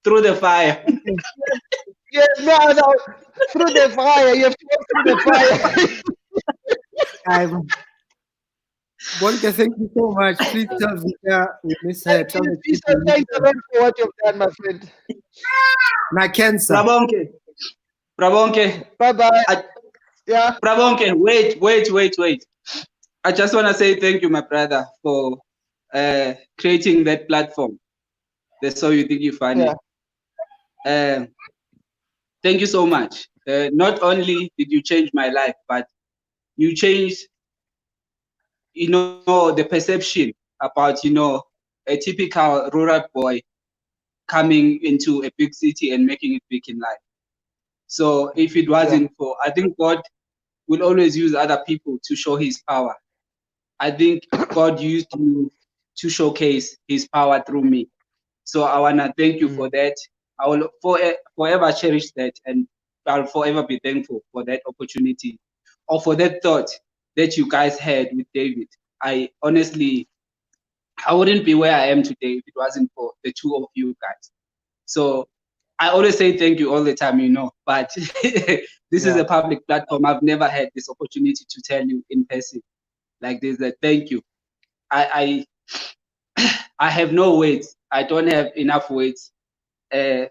through the fire. Yeah, no, through the fire. You have to go through the fire. Bonnke, thank you so much. Please tell Vika we miss her. Thank you for what you've done, my friend. Na cancer. Bonnke. Bye-bye. Yeah. Bonnke, wait. I just want to say thank you, my brother, for creating that platform. That's So You Think You're Funny. Yeah. Thank you so much. Not only did you change my life, but you changed, the perception about, you know, a typical rural boy coming into a big city and making it big in life. So if it wasn't for, I think God will always use other people to show his power. I think God used you to showcase his power through me. So I want to thank you for that. I will forever cherish that, and I'll forever be thankful for that opportunity or for that thought that you guys had with David. I honestly, I wouldn't be where I am today if it wasn't for the two of you guys. So I always say thank you all the time, you know, but this is a public platform. I've never had this opportunity to tell you in person like this, that thank you. I I have no words. I don't have enough words to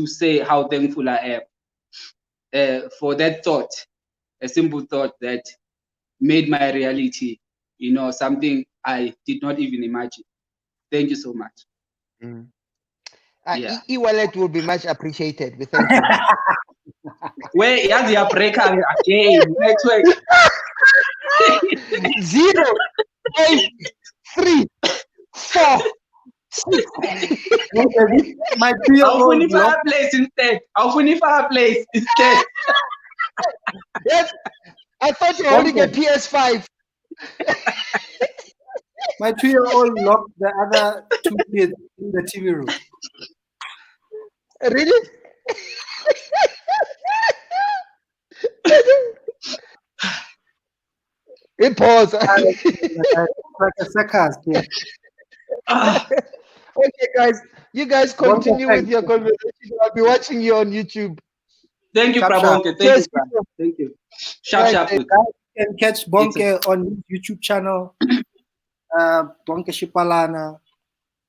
say how thankful I am for that thought, a simple thought that made my reality, you know, something I did not even imagine. Thank you so much. Yeah. E-wallet will be much appreciated. We thank you. Where is your breaker again? Network. 0, 8, 3, 4, 6. My I'll 3-year-old finish fireplace instead. I'll finish fireplace instead. Yes, I thought you were holding a PS5. My 2-year-old locked the other 2 kids in the TV room. Really? It pause. Like a circus. Yeah. Okay, guys. You guys continue with your conversation. I'll be watching you on YouTube. Thank you, Bonnke. Thank you, bro. Thank you. Sharp. You can catch Bonnke on YouTube channel. Bonnke Shipalana.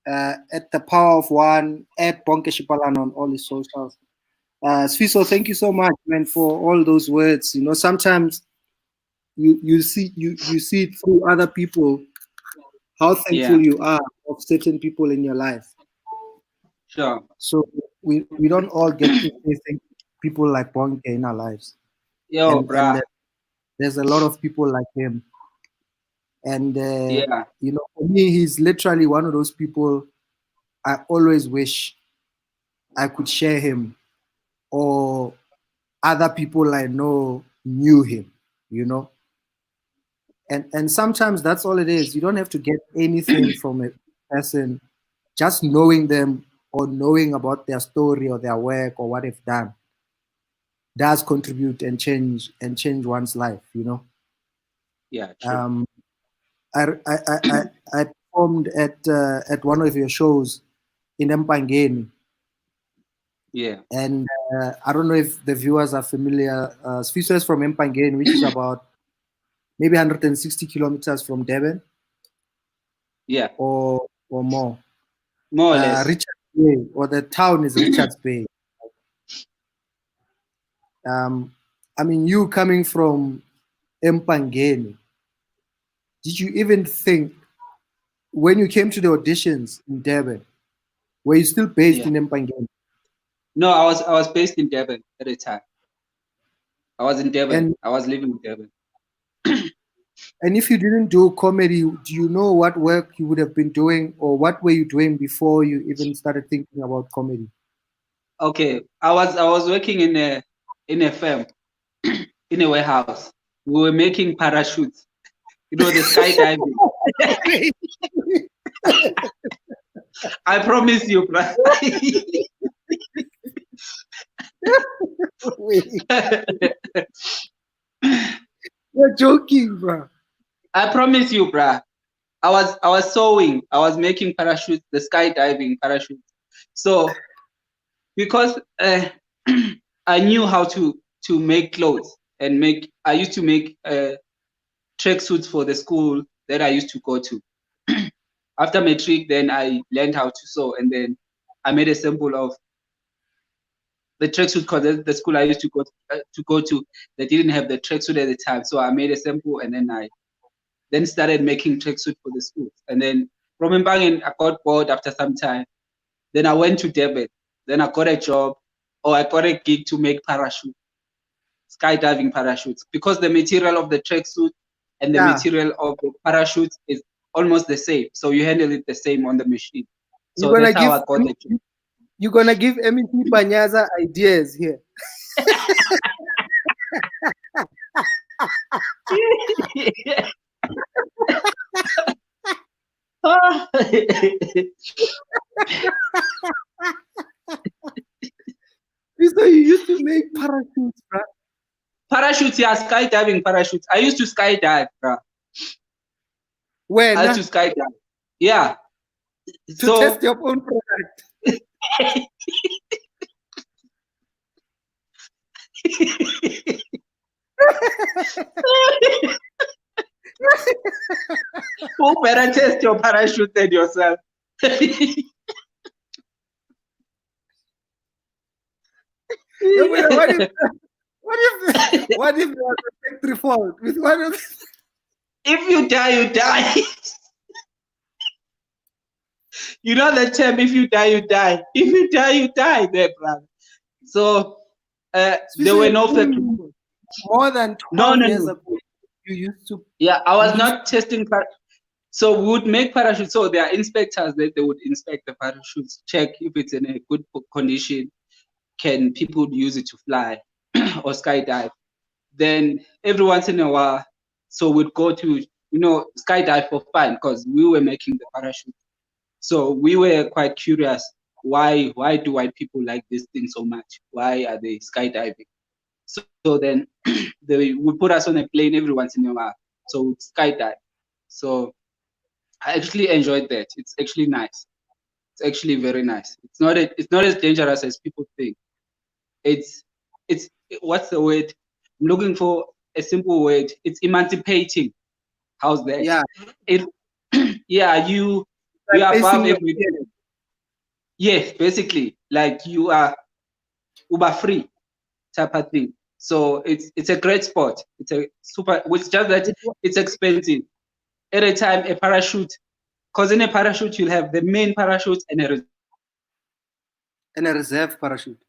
At the power of one, at Bonnke Shipalana on all his socials. Sifiso, thank you so much, man, for all those words. You know, sometimes you see it through other people how thankful you are of certain people in your life. Sure. So we don't all get to say people like Bonnke in our lives. And there's a lot of people like him. And you know, for me, he's literally one of those people I always wish I could share him, or other people I know knew him, you know. And sometimes that's all it is. You don't have to get anything from a person. Just knowing them or knowing about their story or their work or what they've done does contribute and change one's life, you know. Yeah, true. I performed at one of your shows in Mpangeni. Yeah. And I don't know if the viewers are familiar. Sifiso is from Mpangeni, which is about maybe 160 kilometers from Durban. Yeah. Or more. More or less. Richards Bay, or the town is Richards Bay. I mean, you coming from Mpangeni, did you even think, when you came to the auditions in Durban, were you still based in Mpangeni? No, I was based in Durban at the time. I was in Durban. I was living in Durban. And if you didn't do comedy, do you know what work you would have been doing, or what were you doing before you even started thinking about comedy? Okay, I was working in a firm, in a warehouse. We were making parachutes. You know, the skydiving. I promise you, bro. You're joking, bro. I promise you, bro. I was sewing. I was making parachutes, the skydiving parachutes. So because I knew how to make clothes and I used to make tracksuits for the school that I used to go to. After matric, then I learned how to sew, and then I made a sample of the tracksuit because the school I used to go to, they didn't have the tracksuit at the time. So I made a sample, and then I started making tracksuit for the schools. And then from Mbangen, I got bored after some time. Then I went to Durban. Then I got a job, or I got a gig to make parachutes, skydiving parachutes, because the material of the tracksuit and the material of the parachutes is almost the same. So you handle it the same on the machine. So You're that's gonna how I got the job. You're gonna give MEP Banyaza ideas here. So you used to make parachutes, bro. Parachutes, yeah, skydiving parachutes. I used to skydive, bro. When? I used to skydive. Yeah. To test your own product. Who better test your parachute than yourself? What if there was a factory fault with one of If you die, you die. You know the term, if you die, you die. If you die, you die there, brother. So there were no factory faults. More than 12 years ago, you used to... Yeah, I was not testing... So we would make parachutes. So there are inspectors that they would inspect the parachutes, check if it's in a good condition. Can people use it to fly or skydive? Then every once in a while, so we'd go to, skydive for fun because we were making the parachute. So we were quite curious. Why do white people like this thing so much? Why are they skydiving? So then they would put us on a plane every once in a while. So we'd skydive. So I actually enjoyed that. It's actually nice. It's actually very nice. It's not as dangerous as people think. It's what's the word? I'm looking for a simple word. It's emancipating. How's that? Yeah. Yeah, you are above everything. Yeah, basically, like you are uber free type of thing. So it's a great sport. It's a super. It's just that it's expensive. At a time, a parachute, because in a parachute you'll have the main parachute and a reserve parachute.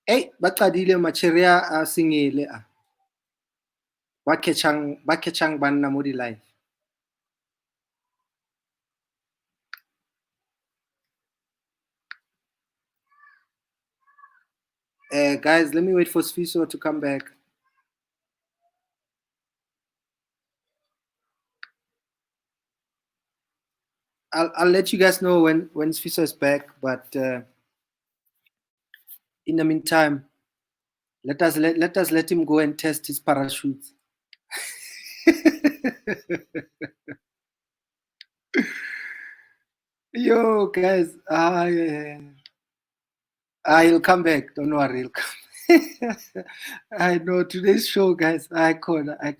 Hey, baqadile macheria a singile a. Ba ketchang banna mo di live. Guys, let me wait for Sifiso to come back. I'll let you guys know when Sifiso is back, but in the meantime, let us let him go and test his parachutes. Yo, guys, he'll come back. Don't worry, he'll come. I know today's show, guys. I can't. I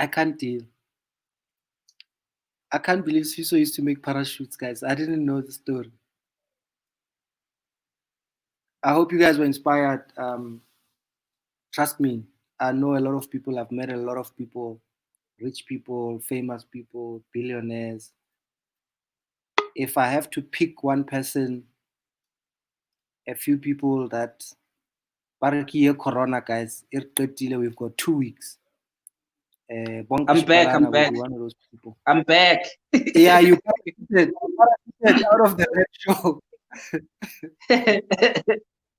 can't deal. I can't believe Sifiso used to make parachutes, guys. I didn't know the story. I hope you guys were inspired. Trust me, I know a lot of people. I've met a lot of people, rich people, famous people, billionaires. If I have to pick one person, a few people that Bonnke Corona, guys, we've got 2 weeks. Bonnke I'm back. Shipalana will be one of those people. I'm back. Yeah, you out of the red show.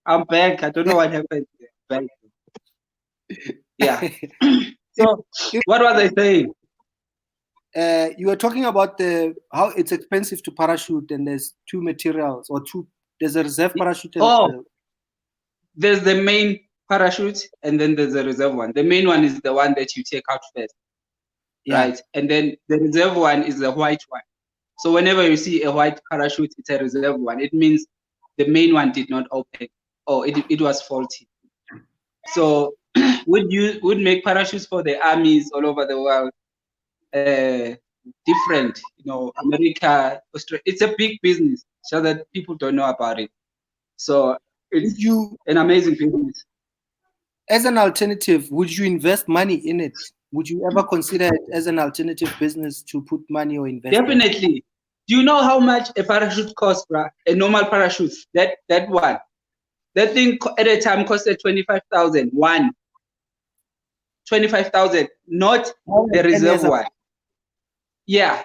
I'm back. I don't know what happened. Back. Yeah. So what was I saying? You were talking about how it's expensive to parachute, and there's two materials or two. There's a reserve parachute. There's the main parachute, and then there's a reserve one. The main one is the one that you take out first, right? And then the reserve one is the white one. So whenever you see a white parachute, it's a reserve one. It means the main one did not open, or it was faulty. So would make parachutes for the armies all over the world. Different, America, Australia. It's a big business, so that people don't know about it. So it's an amazing business. As an alternative, would you invest money in it? Would you ever consider it as an alternative business to put money or invest? Definitely. Do you know how much a parachute costs, bro? A normal parachute, that one, That thing at the time costed 25,000. 25,000, not the reserve one. Yeah.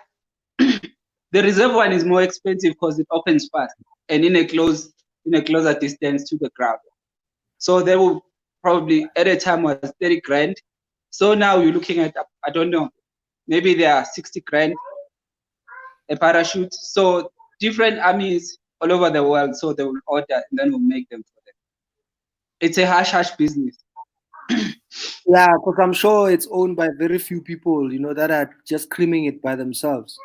The reserve one is more expensive because it opens fast and in a closer distance to the ground. So they will probably at a time was 30 grand. So now you're looking at, I don't know, maybe they are 60 grand a parachute. So different armies all over the world, so they will order and then we'll make them for them. It's a hush business. Yeah, because I'm sure it's owned by very few people, that are just creaming it by themselves.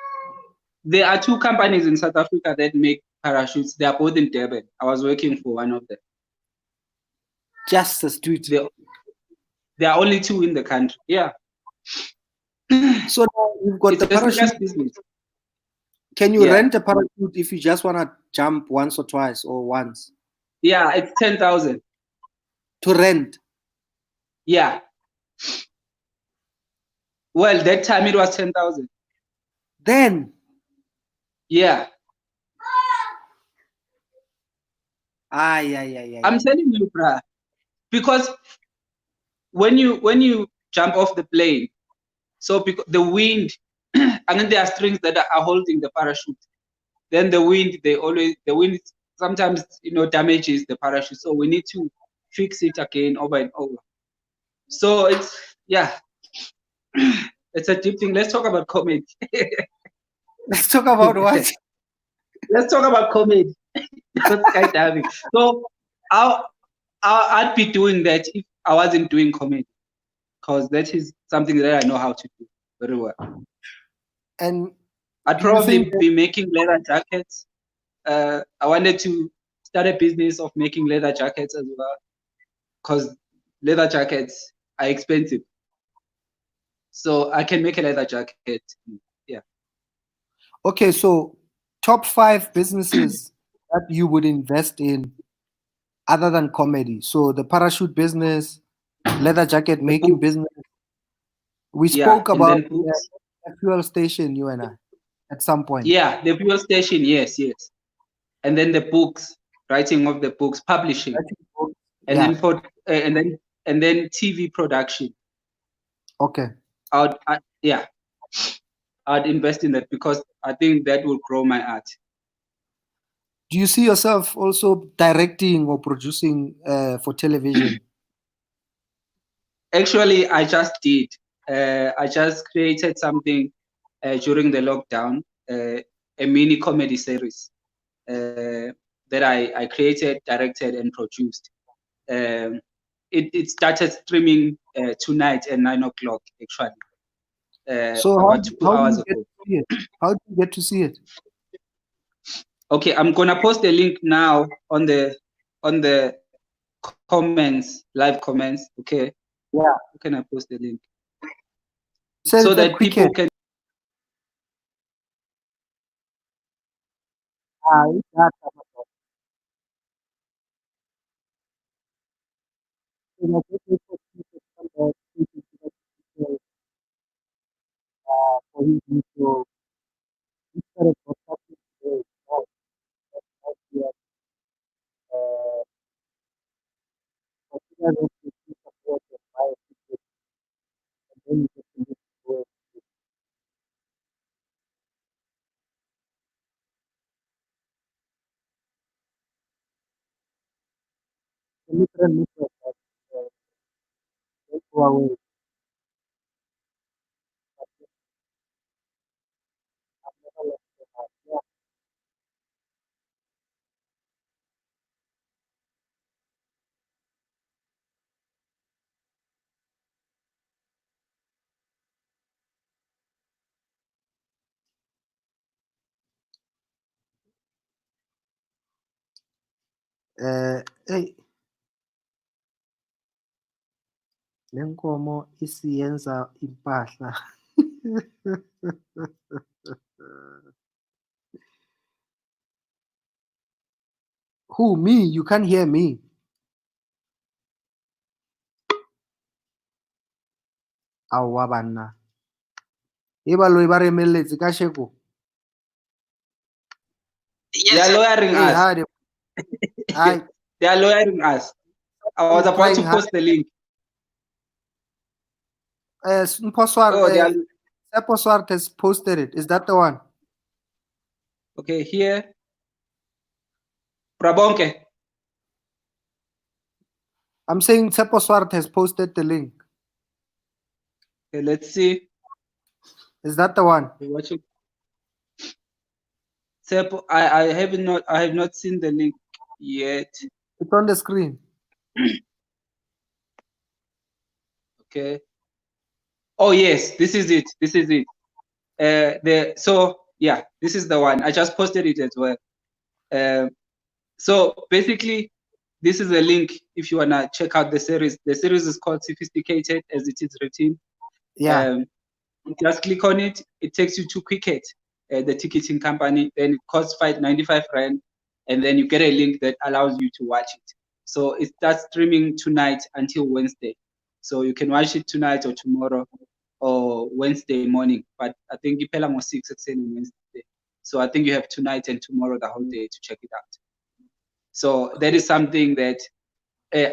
There are 2 companies in South Africa that make parachutes. They are both in Durban. I was working for one of them. Just as dude. There are only 2 in the country. Yeah. So now you've got it's the parachute business. Can you rent a parachute if you just want to jump once or twice or once? Yeah, it's 10,000 to rent. Yeah. Well, that time it was 10,000. Then. Yeah. Yeah. I'm telling you, bruh, because when you jump off the plane, so because the wind, and then there are strings that are holding the parachute. Then the wind sometimes damages the parachute. So we need to fix it again over and over. So it's it's a deep thing. Let's talk about comedy. Let's talk about what? Let's talk about comedy. Skydiving. So I'd be doing that if I wasn't doing comedy, because that is something that I know how to do very well. And I'd probably be making leather jackets. I wanted to start a business of making leather jackets as well, because leather jackets are expensive. So I can make a leather jacket. Yeah. Okay, so top 5 businesses that you would invest in other than comedy. So the parachute business, leather jacket making business. We spoke about the fuel station, you and I, at some point. Yeah, the fuel station, yes. And then the books, writing of the books, publishing, and then TV production. Okay. I'd invest in that because I think that will grow my art. Do you see yourself also directing or producing for television? Actually, I just did. I just created something during the lockdown, a mini comedy series that I created, directed, and produced. It started streaming tonight at 9 o'clock, actually. So about 2 hours ago. How do you get to see it? Okay, I'm gonna post the link now on the comments, live comments. Okay. Yeah. How can I post the link? So that people can. Hey. Lenkomo isiyenza impahla. Who, me? You can't hear me. Awa banna. Eba lo iba remelletse ka sheko. Yes, they are lawyering us. Hi. They are lowering us. I was about to post the link. Seposwart has posted it. Is that the one? Okay, here. Bonnke. I'm saying Seposwart has posted the link. Okay, let's see. Is that the one? Watching. I have not seen the link yet. It's on the screen. Okay. Oh yes, this is it. This is it. So yeah, this is the one. I just posted it as well. So basically, this is a link if you wanna check out the series. The series is called Sophisticated, as it is written. Yeah. Just click on it. It takes you to Quicket, the ticketing company. Then it costs 95 rand, and then you get a link that allows you to watch it. So it starts streaming tonight until Wednesday. So you can watch it tonight or tomorrow or Wednesday morning. But I think you pay more 6 on Wednesday. So I think you have tonight and tomorrow the whole day to check it out. So that is something that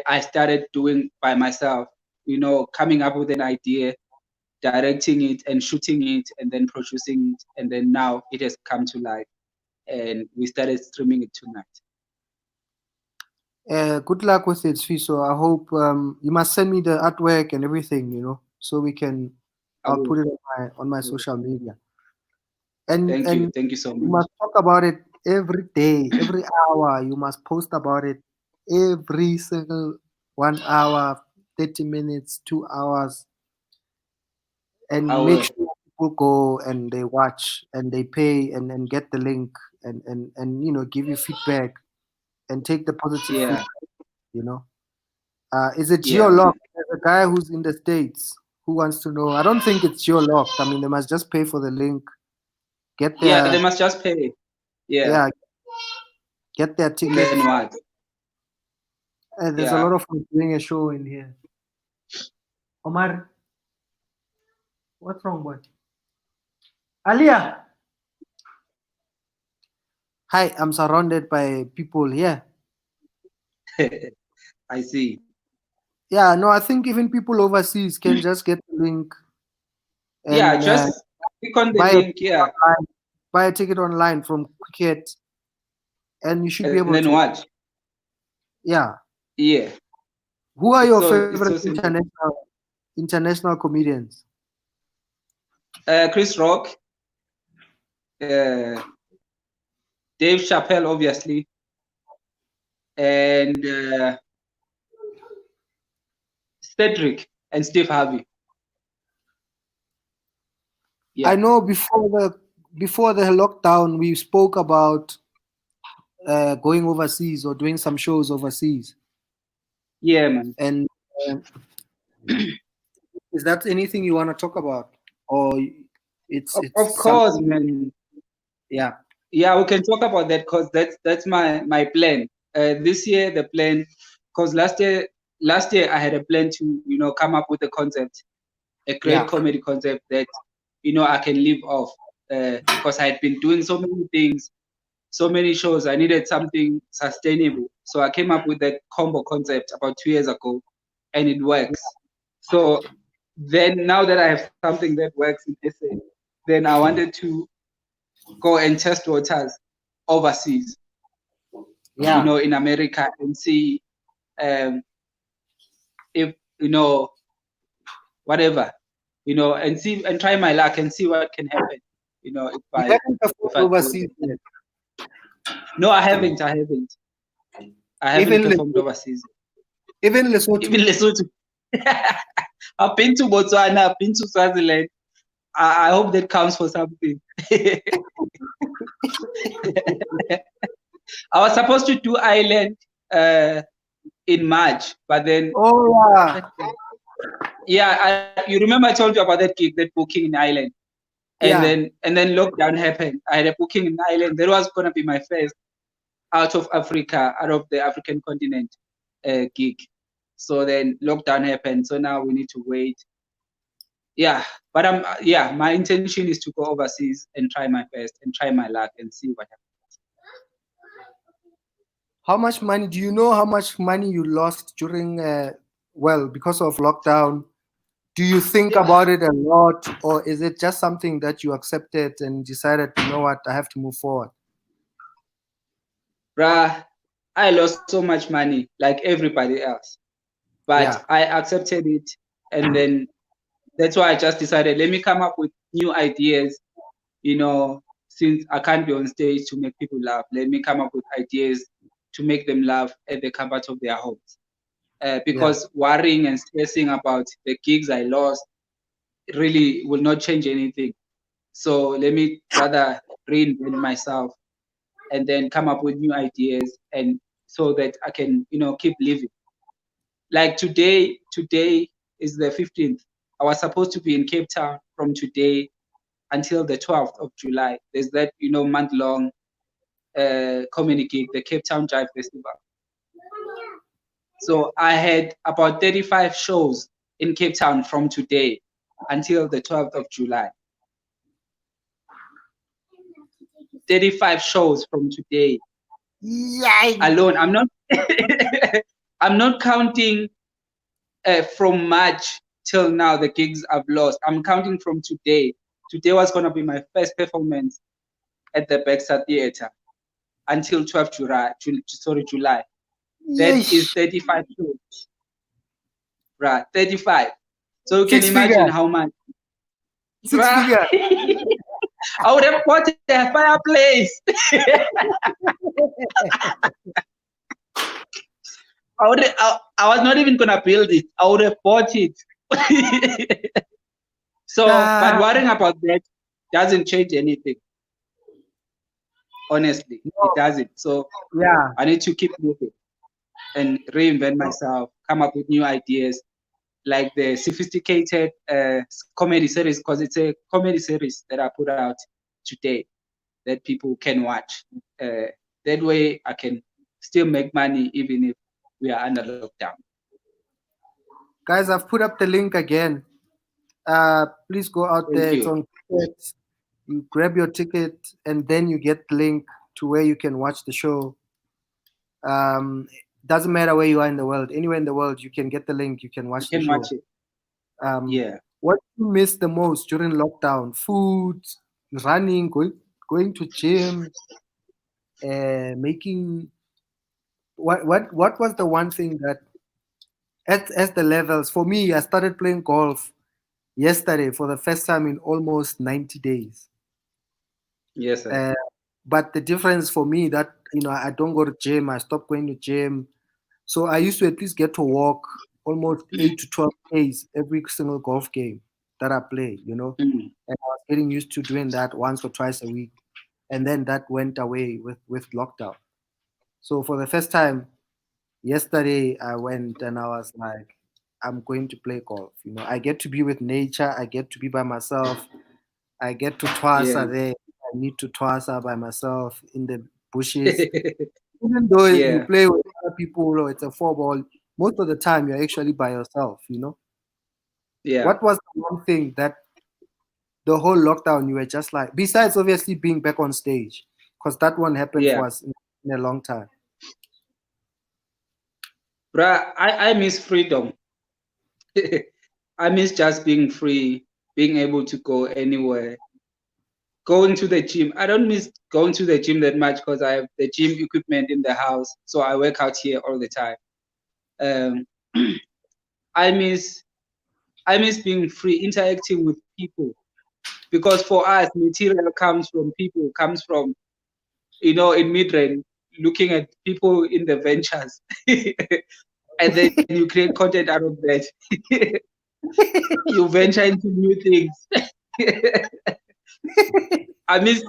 I started doing by myself. You know, coming up with an idea, directing it and shooting it and then producing it, and then now it has come to life and we started streaming it tonight. Good luck with it, Sifiso. I hope you must send me the artwork and everything, you know, so we can. I'll put it on my social media. And thank you so much. You must talk about it every day, every hour. You must post about it every single 1 hour, 30 minutes, 2 hours, and make sure people go and they watch and they pay and then get the link and you know, give you feedback and take the positive feedback, you know. Is it geo-locked? There's a guy who's in the States who wants to know. I don't think it's geo-locked. I mean, they must just pay for the link, get their... Yeah, they must just pay. Yeah. Get their ticket. Then what? There's a lot of us doing a show in here. Omar, what's wrong, boy? Alia! Hi, I'm surrounded by people here. I see. Yeah, no, I think even people overseas can just get the link. And, just click on the link. Buy a ticket online from Quicket, and you should be able to. Then watch. Yeah. Yeah. Who are your favorite international comedians? Chris Rock, Dave Chappelle, obviously, and Cedric and Steve Harvey. Yeah. I know before the lockdown, we spoke about going overseas or doing some shows overseas. Yeah, man. And is that anything you want to talk about, or it's of course, man. Yeah. Yeah, we can talk about that because that's my plan. This year the plan, because last year I had a plan to come up with a concept, a great comedy concept that I can live off because I had been doing so many things, so many shows. I needed something sustainable, so I came up with that combo concept about 2 years ago, and it works. So then now that I have something that works in SA, then I wanted to go and test waters overseas, in America, and see if whatever, and see and try my luck and see what can happen. If I overseas. No, I haven't. I haven't performed overseas. Even Lesotho. I've been to Botswana. I've been to Swaziland. I hope that counts for something. I was supposed to do Ireland in March, but then you remember I told you about that gig, that booking in Ireland, and then lockdown happened. I had a booking in Ireland. That was gonna be my first out of Africa, out of the African continent gig. So then lockdown happened. So now we need to wait. Yeah, but my intention is to go overseas and try my best and try my luck and see what happens. How much money? Do you know how much money you lost during, well, because of lockdown? Do you think Yeah, about it a lot, or is it just something that you accepted and decided, you know what, I have to move forward? bruh, I lost so much money like everybody else, but Yeah, I accepted it, and then that's why I just decided let me come up with new ideas. Since I can't be on stage to make people laugh, let me come up with ideas to make them laugh at the comfort of their homes. yeah. Because worrying and stressing about the gigs I lost really will not change anything. So let me rather reinvent myself and then come up with new ideas, and so that I can, keep living. Like today is the 15th. I was supposed to be in Cape Town from today until the 12th of July. There's that, month long comedy gig, the Cape Town Jive Festival. So I had about 35 shows in Cape Town from today until the 12th of July. 35 shows from today Yikes! alone. I'm not counting from March till now the gigs I've lost. I'm counting from today. Today was gonna be my first performance at the Baxter Theatre until 12th July. That is Yeesh. 35 shows, right? 35. So you can Six imagine figure. how much. Six Right? figure. I would have bought a fireplace. I was not even gonna build it. I would have bought it. So, but Ah, worrying about that doesn't change anything. Honestly, it no. doesn't. So Yeah. I need to keep moving and reinvent myself, come up with new ideas, like the sophisticated comedy series, because it's a comedy series that I put out today that people can watch. That way, I can still make money even if we are under lockdown. Guys, I've put up the link again. Please go out Thank there. It's you. on tickets. You grab your ticket and then you get the link to where you can watch the show. Doesn't matter where you are in the world. Anywhere in the world, you can get the link. You can You watch the can show. watch it. Um, Yeah. what do you miss the most during lockdown? Food, running, going to gym, making. What was the one thing that as the levels for me? I started playing golf yesterday for the first time in almost 90 days. Yes, sir. Uh, but the difference for me that I don't go to gym. I stopped going to gym. So I used to at least get to walk almost 8 to 12 days every single golf game that I play. Mm. And I was getting used to doing that once or twice a week, and then that went away with lockdown. So for the first time yesterday, I went and I was like, I'm going to play golf. I get to be with nature. I get to be by myself. I get to Yeah. twasa there. I need to twasa by myself in the bushes. Even though you Yeah. play with other people or it's a four ball, most of the time you're actually by yourself. Yeah. What was the one thing that the whole lockdown you were just like, besides obviously being back on stage, because that one happened Yeah. for us in a long time. Bruh, I miss freedom. I miss just being free, being able to go anywhere. Going to the gym. I don't miss going to the gym that much because I have the gym equipment in the house. So I work out here all the time. Um, I miss being free, interacting with people. Because for us, material comes from people, comes from, in mid-range, looking at people in the ventures. And then you create content out of that. You venture into new things. I miss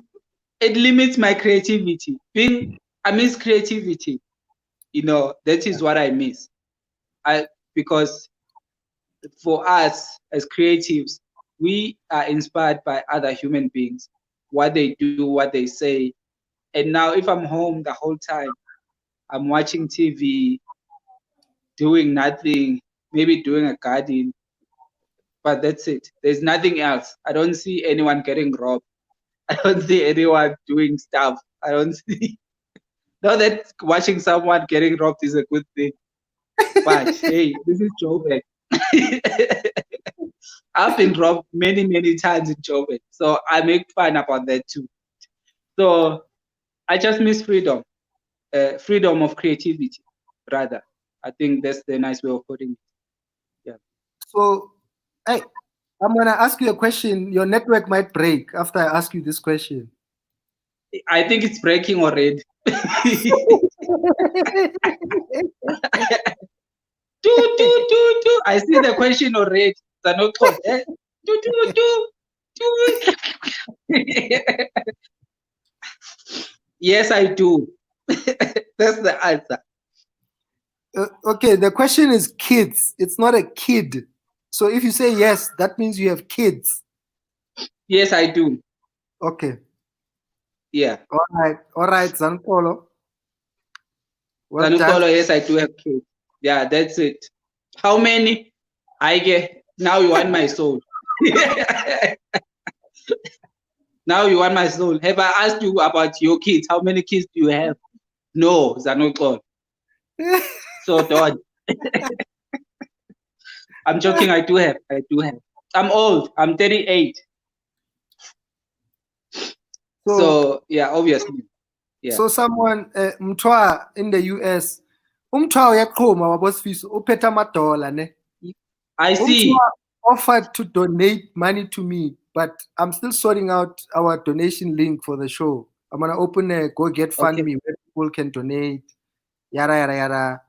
it limits my creativity. I miss creativity. That is what I miss. I Because for us as creatives, we are inspired by other human beings, what they do, what they say. And now if I'm home the whole time, I'm watching TV, doing nothing, maybe doing a garden, but that's it. There's nothing else. I don't see anyone getting robbed. I don't see anyone doing stuff. I don't see Not that watching someone getting robbed is a good thing. But hey, this is Joburg. I've been robbed many, many times in Joburg. So I make fun about that too. So I just miss freedom. Freedom of creativity, rather. I think that's the nice way of putting it. Yeah. So, hey, I'm gonna ask you a question. Your network might break after I ask you this question. I think it's breaking already. I see the question already. Yes, I do. That's the answer. Okay, the question is kids. It's not a kid. So if you say yes, that means you have kids. Yes, I do. Okay. Yeah. All right, Zankolo. Well done. Yes, I do have kids. Yeah, that's it. How many? I get. Now you want my soul. Now you want my soul. Have I asked you about your kids? How many kids do you have? No, Zanokolo. So don't. I'm joking. I do have. I'm old. I'm 38. So yeah, obviously. Yeah. So someone Mtwa in the US, Mtwa uyaqhuma wabo Sifiso uphethe amadola ne. I see. Mtwa offered to donate money to me, but I'm still sorting out our donation link for the show. I'm gonna open a Go Get Fund Me where people can donate, yada yada yada.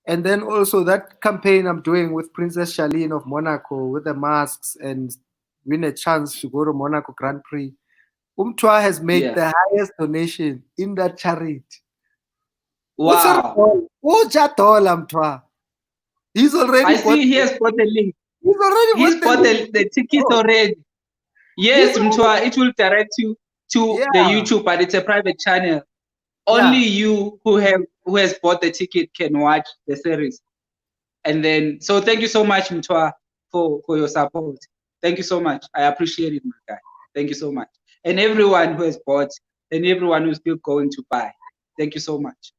And then also that campaign I'm doing with Princess Charlene of Monaco with the masks and win a chance to go to Monaco Grand Prix. Umtwa has made the highest donation in that charity. Wow. Umtwa. He's already. I see he has bought the link. He's already bought the ticket already. Yes, Mtwa, it will direct you to the YouTube, but it's a private channel. Only you who has bought the ticket can watch the series. And then, so thank you so much, Mtwa, for your support. Thank you so much. I appreciate it, my guy. Thank you so much. And everyone who has bought, and everyone who's still going to buy. Thank you so much.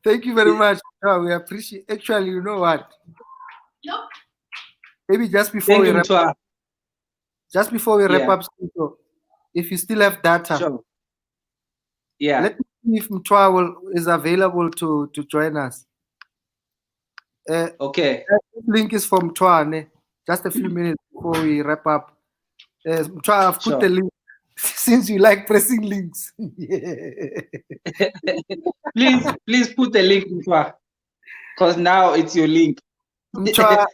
Thank you very much. We appreciate. Actually, you know what? Maybe just before we wrap up, if you still have data, sure. Yeah. Let me see if Mtwa is available to join us. Okay. This link is from Mtwa. Just a few minutes before we wrap up. Mtwa, I've put the link since you like pressing links. please put the link, Mtwa, because now it's your link. Mtwa,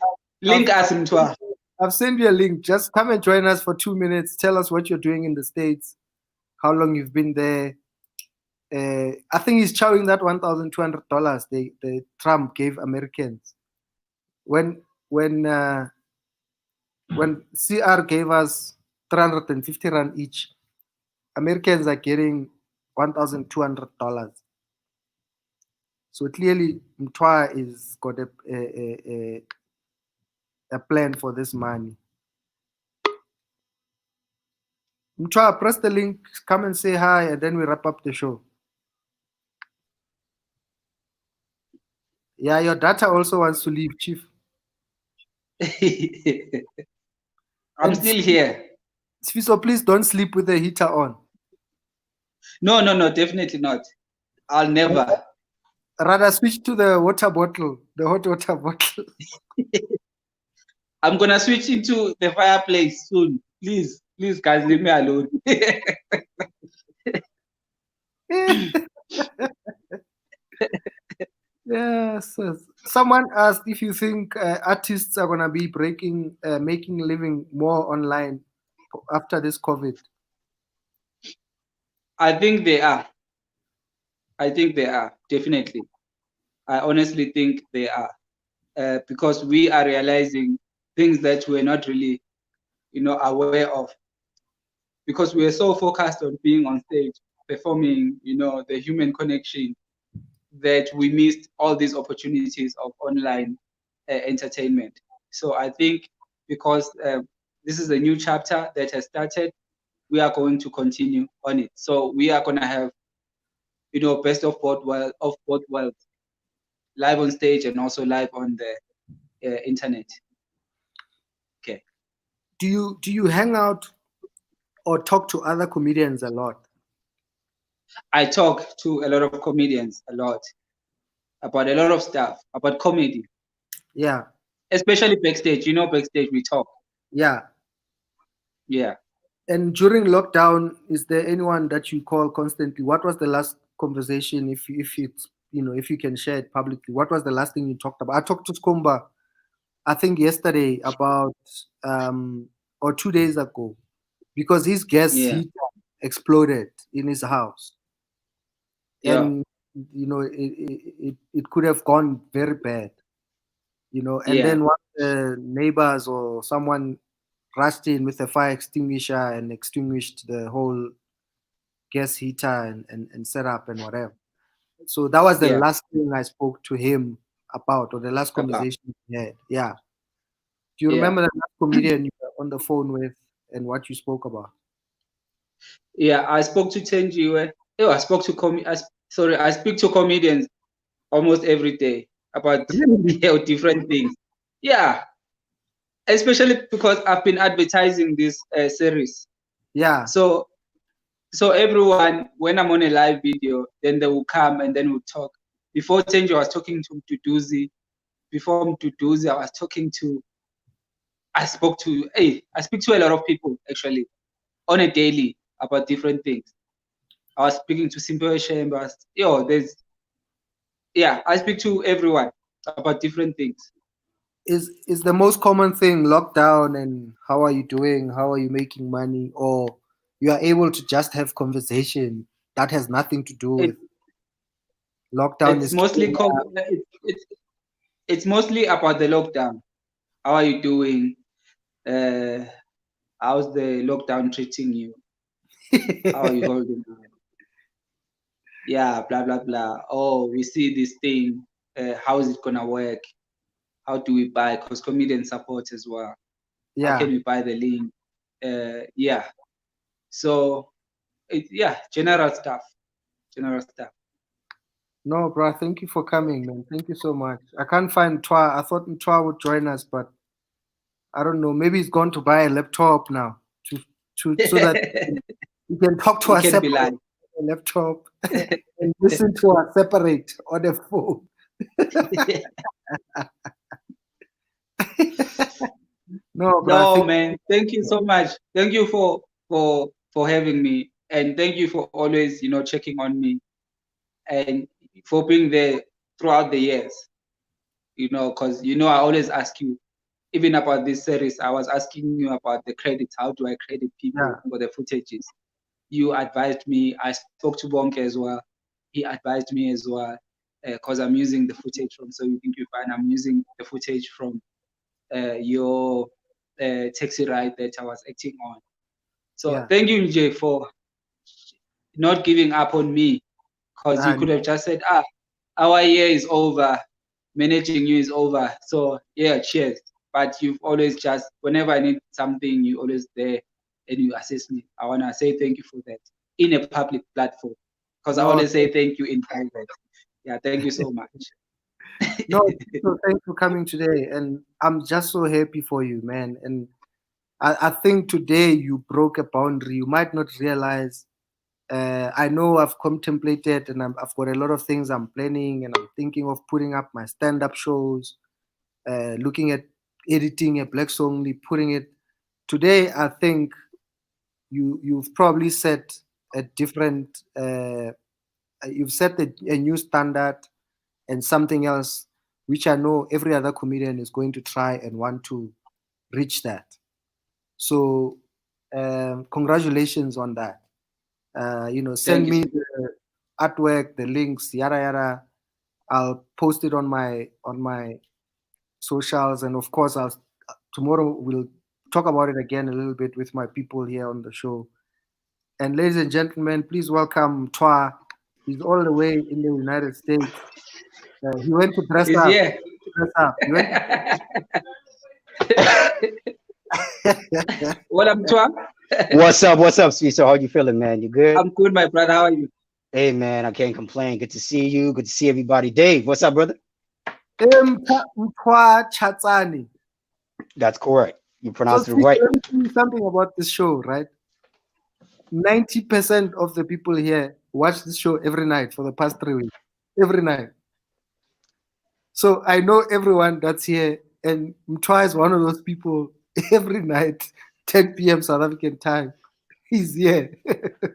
link us, Mtwa. I've sent you a link. Just come and join us for 2 minutes. Tell us what you're doing in the States, how long you've been there. I think he's chowing that $1,200 the Trump gave Americans. When CR gave us 350 rand each, Americans are getting $1,200. So clearly, Mtwa is got a plan for this money. Mtwa, press the link, come and say hi, and then we wrap up the show. Yeah, your data also wants to leave, Chief. I'm still here. So please don't sleep with the heater on. No, definitely not. I'll never. Rather switch to the water bottle, the hot water bottle. I'm gonna switch into the fireplace soon. Please, guys, leave me alone. Yes. Someone asked if you think artists are gonna be making a living more online after this COVID. I think they are. Definitely. I honestly think they are, because we are realizing things that we're not really, aware of. Because we're so focused on being on stage, performing, the human connection, that we missed all these opportunities of online entertainment. So I think because this is a new chapter that has started, we are going to continue on it. So we are gonna have, best of both worlds, live on stage and also live on the internet. Okay. Do you hang out or talk to other comedians a lot? I talk to a lot of comedians a lot about a lot of stuff, about comedy. Yeah. Especially backstage. Backstage we talk. Yeah. Yeah. And during lockdown, is there anyone that you call constantly? What was the last conversation, if it's, if you can share it publicly? What was the last thing you talked about? I talked to Skumba, I think yesterday about or 2 days ago, because his gas heater exploded in his house, and it could have gone very bad, and then one of the neighbors or someone rushed in with a fire extinguisher and extinguished the whole gas heater and setup and whatever. So that was the last thing I spoke to him about, or the last conversation we had. Yeah. Do you remember the last comedian you were on the phone with and what you spoke about? Yeah, I spoke to Tenjiwe. I spoke to I speak to comedians almost every day about different things. Yeah, especially because I've been advertising this series. Yeah. So everyone, when I'm on a live video, then they will come and then we'll talk. Before Tenjiwe, I was talking to Mduduzi. Before Mduduzi, I spoke to a lot of people actually on a daily about different things. I was speaking to Simple Chambers. I speak to everyone about different things. Is the most common thing lockdown and how are you doing? How are you making money? Or you are able to just have conversation that has nothing to do with lockdown? It's mostly about the lockdown. How are you doing? How's the lockdown treating you? How are you holding on? Yeah, blah blah blah. Oh, we see this thing. How is it gonna work? How do we buy? Because comedian support as well. Yeah. How can we buy the link? So general stuff. No, bro, thank you for coming, man. Thank you so much. I can't find Twa. I thought Twa would join us, but I don't know. Maybe he's gone to buy a laptop now so that he can talk to us separate on a laptop and listen to us separate on the phone. No, man. Thank you so much. Thank you for having me, and thank you for always checking on me, and for being there throughout the years. Because I always ask you, even about this series, I was asking you about the credits. How do I credit people for the footages? You advised me. I spoke to Bonnke as well. He advised me as well, because I'm using the footage from So You Think You Fine. I'm using the footage from your taxi ride that I was acting on. So thank you, Njay, for not giving up on me, because you could have just said, our year is over, managing you is over. So cheers. But you've always just, whenever I need something, you always there and you assist me. I want to say thank you for that in a public platform, because I always say thank you in private. Yeah, thank you so much. No, so thanks for coming today, and I'm just so happy for you, man. And I think today you broke a boundary. You might not realize. I know I've contemplated, and I've got a lot of things I'm planning, and I'm thinking of putting up my stand-up shows, looking at editing a Black Songly, putting it. Today, I think you've probably set a different. You've set a new standard and something else, which I know every other comedian is going to try and want to reach that. So, congratulations on that. Send me the artwork, the links, yada yada. I'll post it on my socials, and of course, tomorrow we'll talk about it again a little bit with my people here on the show. And ladies and gentlemen, please welcome Twa. He's all the way in the United States. He went to dress up. Yeah. What up, Twa? What's up? What's up, Sifiso? How you feeling, man? You good? I'm good, my brother. How are you? Hey, man, I can't complain. Good to see you. Good to see everybody. Dave, what's up, brother? Mthwa Chatsani. That's correct. You So pronounced it Steve, right. let me tell you something about this show, right? 90% of the people here watch this show every night for the past 3 weeks. Every night. So I know everyone that's here, and Mthwa is one of those people every night, 10 p.m. South African time. He's here.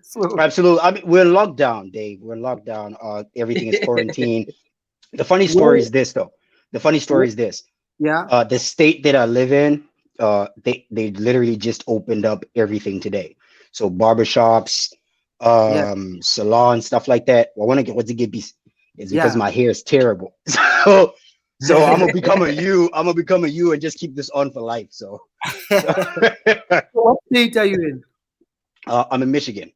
So Absolutely. I mean, we're in lockdown, Dave. We're in lockdown. Everything is quarantine. The funny story where, is this, though. The funny story is this. yeah, The state that I live in, they literally just opened up everything today. So barbershops, yeah, salons, stuff like that. Well, I want to get what's it get be it's because yeah. my hair is terrible. So I'm gonna become a you. I'm gonna become a you and just keep this on for life. So, so What state are you in? I'm in Michigan.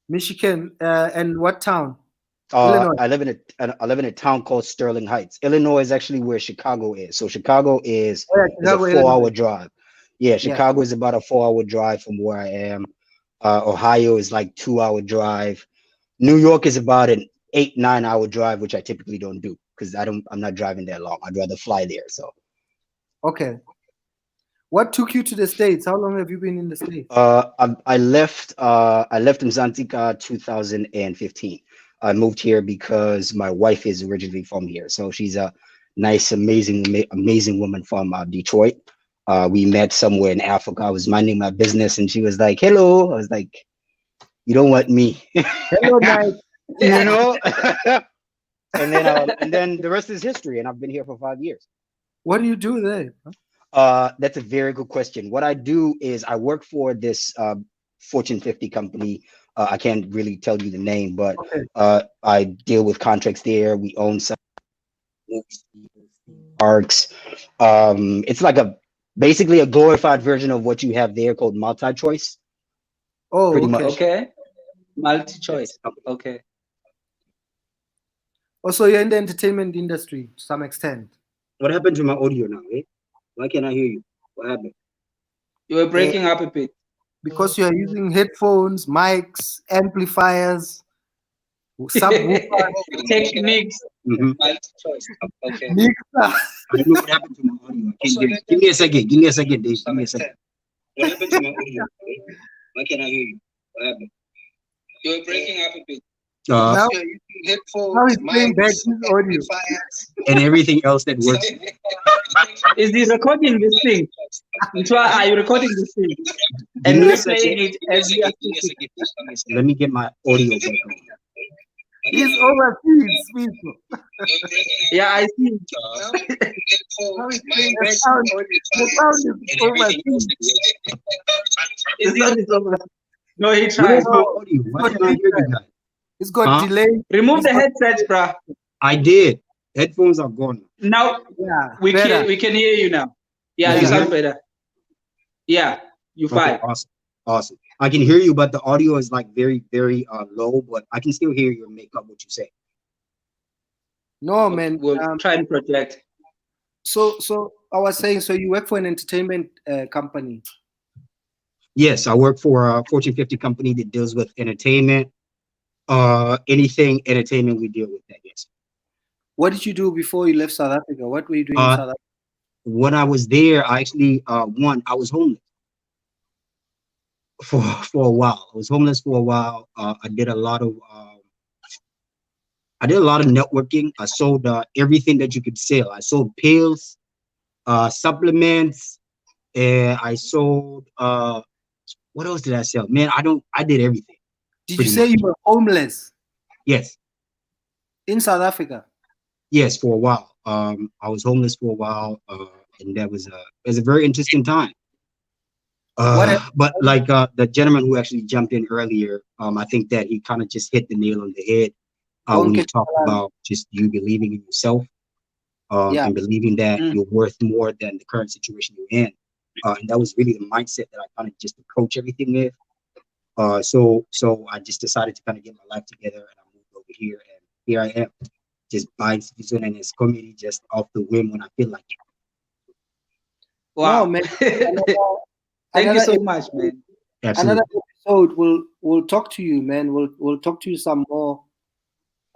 Michigan. And what town? Illinois. I live in a town called Sterling Heights. Illinois is actually where Chicago is. So Chicago Oh, yeah, is a Chicago, 4 hour Illinois. drive. Yeah, Yeah. Chicago is about a 4 hour drive from where I am. Ohio is like 2 hour drive. New York is about an 8, 9 hour drive, which I typically don't do because I'm not driving that long. I'd rather fly there. So Okay. What took you to the States? How long have you been in the States? I left Mzantika 2015. I moved here because my wife is originally from here. So she's a nice, amazing woman from Detroit. We met somewhere in Africa. I was minding my business and she was like, "Hello." I was like, "You don't want me." Hello, night. You know? And then the rest is history. And I've been here for 5 years. What do you do there? That's a very good question. What I do is I work for this Fortune 50 company. I can't really tell you the name, but Okay. I deal with contracts there. We own some movie parks. It's like basically a glorified version of what you have there called multi-choice. Oh, Pretty okay. much. Okay. Multi-choice. Okay. Also, you're in the entertainment industry to some extent. What happened to my audio now? Eh? Why can't I hear you? What happened? You were breaking up a bit. Because you are using headphones, mics, amplifiers, subwoofers, Techniques. Mhm. Multi-choice. Okay. mixer. I don't know what happened to my audio. I can't hear you. Give me a second. Give me a second, Dave. Give me a second. What happened to my audio? Why can't I hear you? What happened? You were breaking up a bit. Now Headphones, he's playing back his audio. And everything else that works. Is he recording this thing? Are you recording this thing? And we're playing it as we are speaking. Let me get my audio back on. He's overseas, people. Yeah, I see. The sound is overseas. It's not his own. No, he Where's tried. my audio? Why can't I hear you guys? It's got delay. Remove the headsets, bruh. I did. Headphones are gone. Now Yeah, we better. can hear you now. Yeah, You you can hear sound me? better. Yeah, you Okay, fine. awesome. I can hear you, but the audio is like very, very low. But I can still hear you and make up what you say. No, man. We'll try and project. So I was saying, so you work for an entertainment company. Yes, I work for a Fortune 50 company that deals with entertainment. Anything entertainment, we deal with that. Yes. What did you do before you left South Africa? What were you doing in South Africa? When I was there, I actually I was homeless for a while. I was homeless for a while. I did a lot of networking. I sold everything that you could sell. I sold pills, supplements, and I sold what else did I sell? Man, I did everything. Did you say you were homeless? Yes. In South Africa? Yes, for a while. I was homeless for a while, and that was a very interesting time. But like the gentleman who actually jumped in earlier, I think that he kind of just hit the nail on the head when he talked about just you believing in yourself and believing that you're worth more than the current situation you're in. And that was really the mindset that I kind of just approach everything with. So I just decided to kind of get my life together, and I moved over here, and here I am, just buying Sifiso Nene's comedy just off the whim when I feel like it. Wow. No, man. Thank you another so much, man. another Absolutely. episode. We'll talk to you, man. We'll talk to you some more.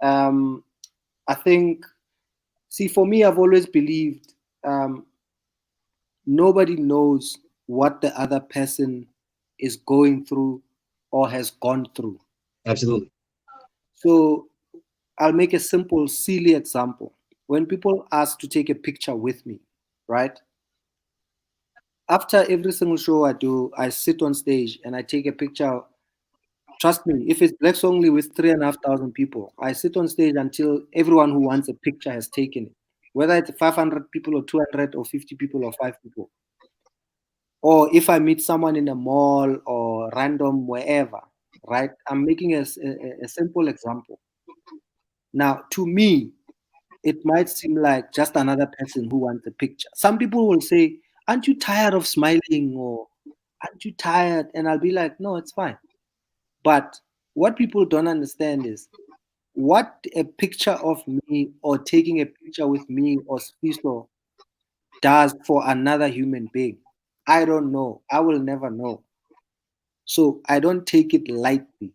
I think. See, for me, I've always believed nobody knows what the other person is going through or has gone through. Absolutely. So I'll make a simple, silly example. When people ask to take a picture with me, right? After every single show I do, I sit on stage and I take a picture. Trust me, if it's Blacks Only with 3,500 people, I sit on stage until everyone who wants a picture has taken it. Whether it's 500 people or 200 or 50 people or 5 people. Or if I meet someone in a mall or random wherever, right? I'm making a simple example. Now, to me, it might seem like just another person who wants a picture. Some people will say, "Aren't you tired of smiling?" or "Aren't you tired?" And I'll be like, "No, it's fine." But what people don't understand is what a picture of me or taking a picture with me or Sifiso does for another human being. I don't know. I will never know. So I don't take it lightly.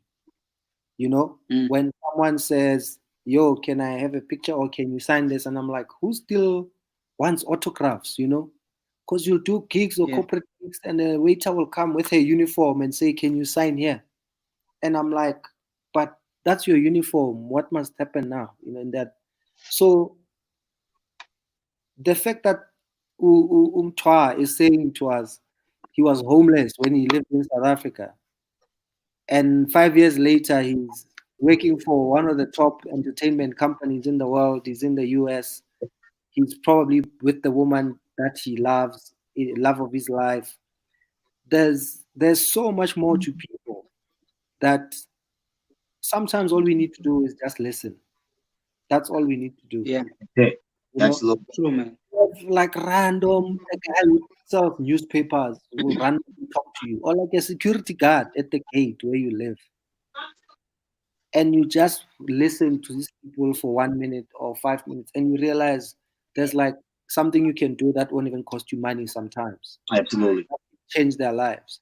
You know, Mm. when someone says, "Yo, can I have a picture or can you sign this?" And I'm like, who still wants autographs, you know? Because you'll do gigs or Yeah. corporate gigs and a waiter will come with a uniform and say, "Can you sign here?" And I'm like, but that's your uniform. What must happen now? You know, in that. So the fact that Umtwa is saying to us he was homeless when he lived in South Africa, and 5 years later he's working for one of the top entertainment companies in the world. He's in the US. He's probably with the woman that he loves, love of his life. There's so much more to people that sometimes all we need to do is just listen. That's all we need to do. Yeah. Okay. You know, Absolutely. True, man. like random a guy who sells newspapers will randomly talk to you, or like a security guard at the gate where you live, and you just listen to these people for 1 minute or 5 minutes, and you realize there's like something you can do that won't even cost you money sometimes. Absolutely. Change their lives.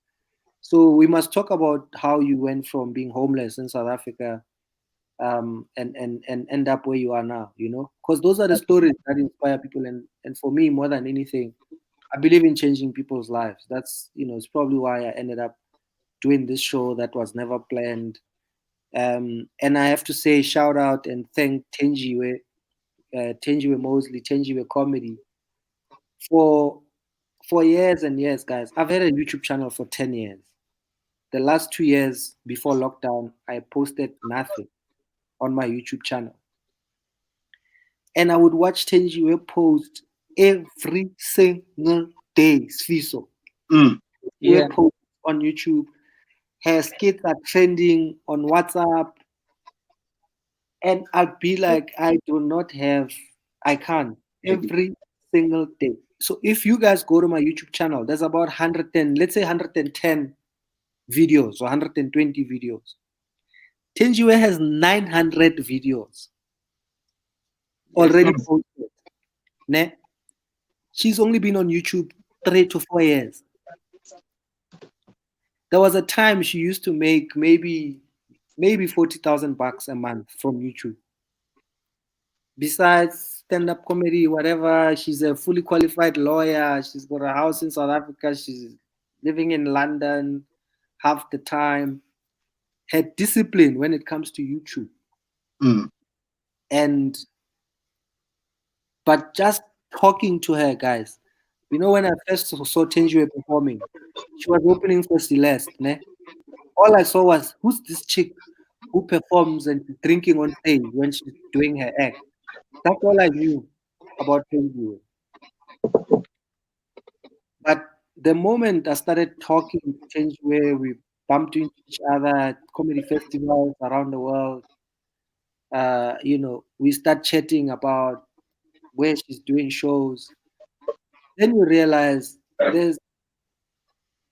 So we must talk about how you went from being homeless in South Africa and end up where you are now, you know, because those are the stories that inspire people. And for me, more than anything, I believe in changing people's lives. That's, you know, it's probably why I ended up doing this show that was never planned. And I have to say, shout out and thank Tenjiwe Mosley, Tenjiwe Comedy for years and years, guys. I've had a YouTube channel for 10 years. The last 2 years before lockdown, I posted nothing on my YouTube channel. And I would watch Tenjiwe post every single day, Sifiso. Mm. We Yeah. post on YouTube. Her skits are trending on WhatsApp. And I'd be like, I can't every single day. So if you guys go to my YouTube channel, there's about 110, let's say 110 videos or 120 videos. Tenjiwe has 900 videos Yes. already posted. Ne? She's only been on YouTube 3 to 4 years. There was a time she used to make maybe 40,000 bucks a month from YouTube. Besides stand-up comedy, whatever, she's a fully qualified lawyer. She's got a house in South Africa. She's living in London half the time. Her discipline when it comes to YouTube. Mm. And but just talking to her, guys. You know, when I first saw Tenjiwe performing, she was opening for Celeste, ne? All I saw was, who's this chick who performs and drinking on stage when she's doing her act? That's all I knew about Tenjiwe. But the moment I started talking to Tenjiwe, we bumped into each other at comedy festivals around the world. You know, we start chatting about where she's doing shows. Then you realize there's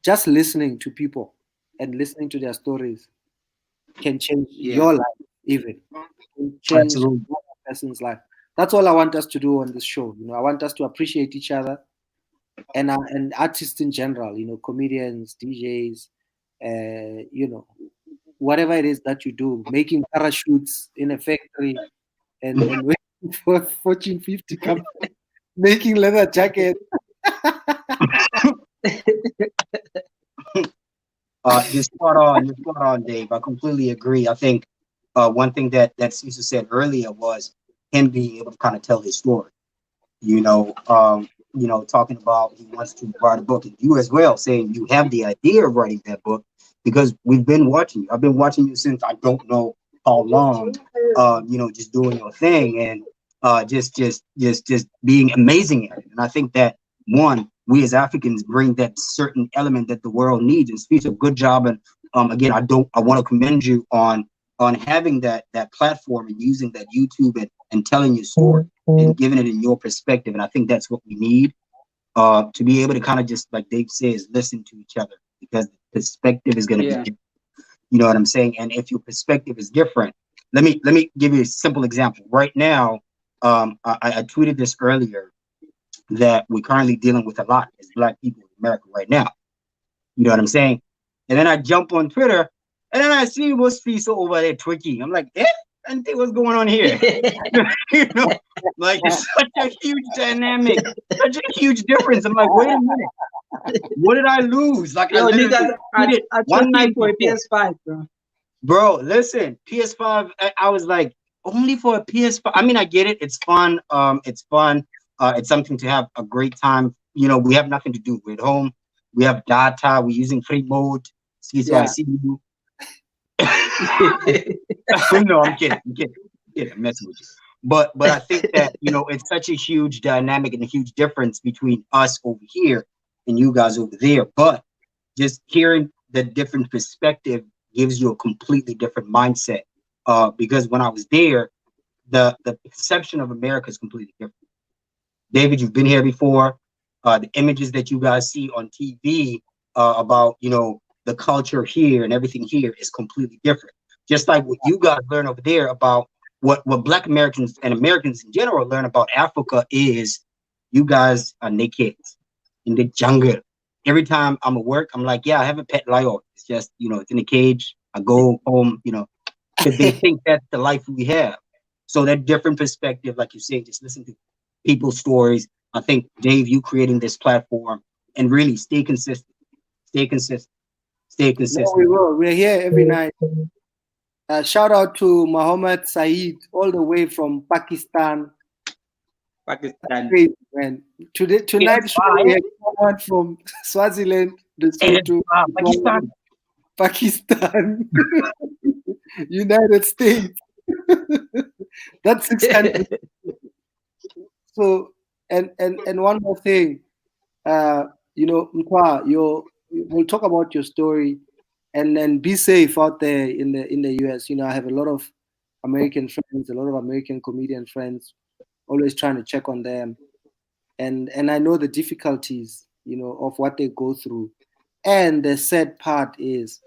just listening to people and listening to their stories can change Yeah. your life, even can change Absolutely. one person's life. That's all I want us to do on this show. You know, I want us to appreciate each other. and artists in general, comedians, DJs, whatever it is that you do, making parachutes in a factory and waiting for Fortune 50 company, making leather jackets. You're spot on, Dave. I completely agree. I think one thing that Sifiso said earlier was him being able to kind of tell his story. Talking about he wants to write a book, and you as well saying you have the idea of writing that book because we've been watching you. I've been watching you since I don't know how long. Just doing your thing and just being amazing at it. And I think that one, we as Africans bring that certain element that the world needs. And Speaks a good job. And again, I want to commend you on having that platform and using that YouTube and telling your story and giving it in your perspective. And I think that's what we need to be able to kind of just, like Dave says, listen to each other, because the perspective is going to be different. You know what I'm saying? And if your perspective is different, let me give you a simple example. Right now, I tweeted this earlier that we're currently dealing with a lot as Black people in America right now. You know what I'm saying? And then I jump on Twitter and then I see Sifiso over there tweaking. I'm like, and what's going on here? Like it's such a huge dynamic, such a huge difference. I'm like, wait a minute, what did I lose? Like, I one night for a PS5, bro. Listen, PS5. I was like, only for a PS5. I mean, I get it. It's fun. It's fun. It's something to have a great time. We have nothing to do. We're at home. We have data. We're using free mode. So I see you. No, I'm kidding. I'm messing with you. But I think that it's such a huge dynamic and a huge difference between us over here and you guys over there. But just hearing the different perspective gives you a completely different mindset. Because when I was there, the perception of America is completely different. David, you've been here before. The images that you guys see on TV about the culture here and everything here is completely different. Just like what you guys learn over there about what Black Americans and Americans in general learn about Africa is you guys are naked in the jungle. Every time I'm at work, I'm like, yeah, I have a pet lion. It's just, it's in a cage. I go home, because they think that's the life we have. So that different perspective, like you say, just listen to people's stories. I think, Dave, you creating this platform and really stay consistent. Stay consistent. No, we will. We're here every night. Shout out to Muhammad Saeed, all the way from Pakistan. Great, man. Tonight, we have someone from Swaziland, Pakistan, United States. That's 6 countries. So, and one more thing, Mkwa, we'll talk about your story, and then be safe out there in the US. I have a lot of American friends, a lot of American comedian friends, always trying to check on them, and I know the difficulties, of what they go through. And the sad part is,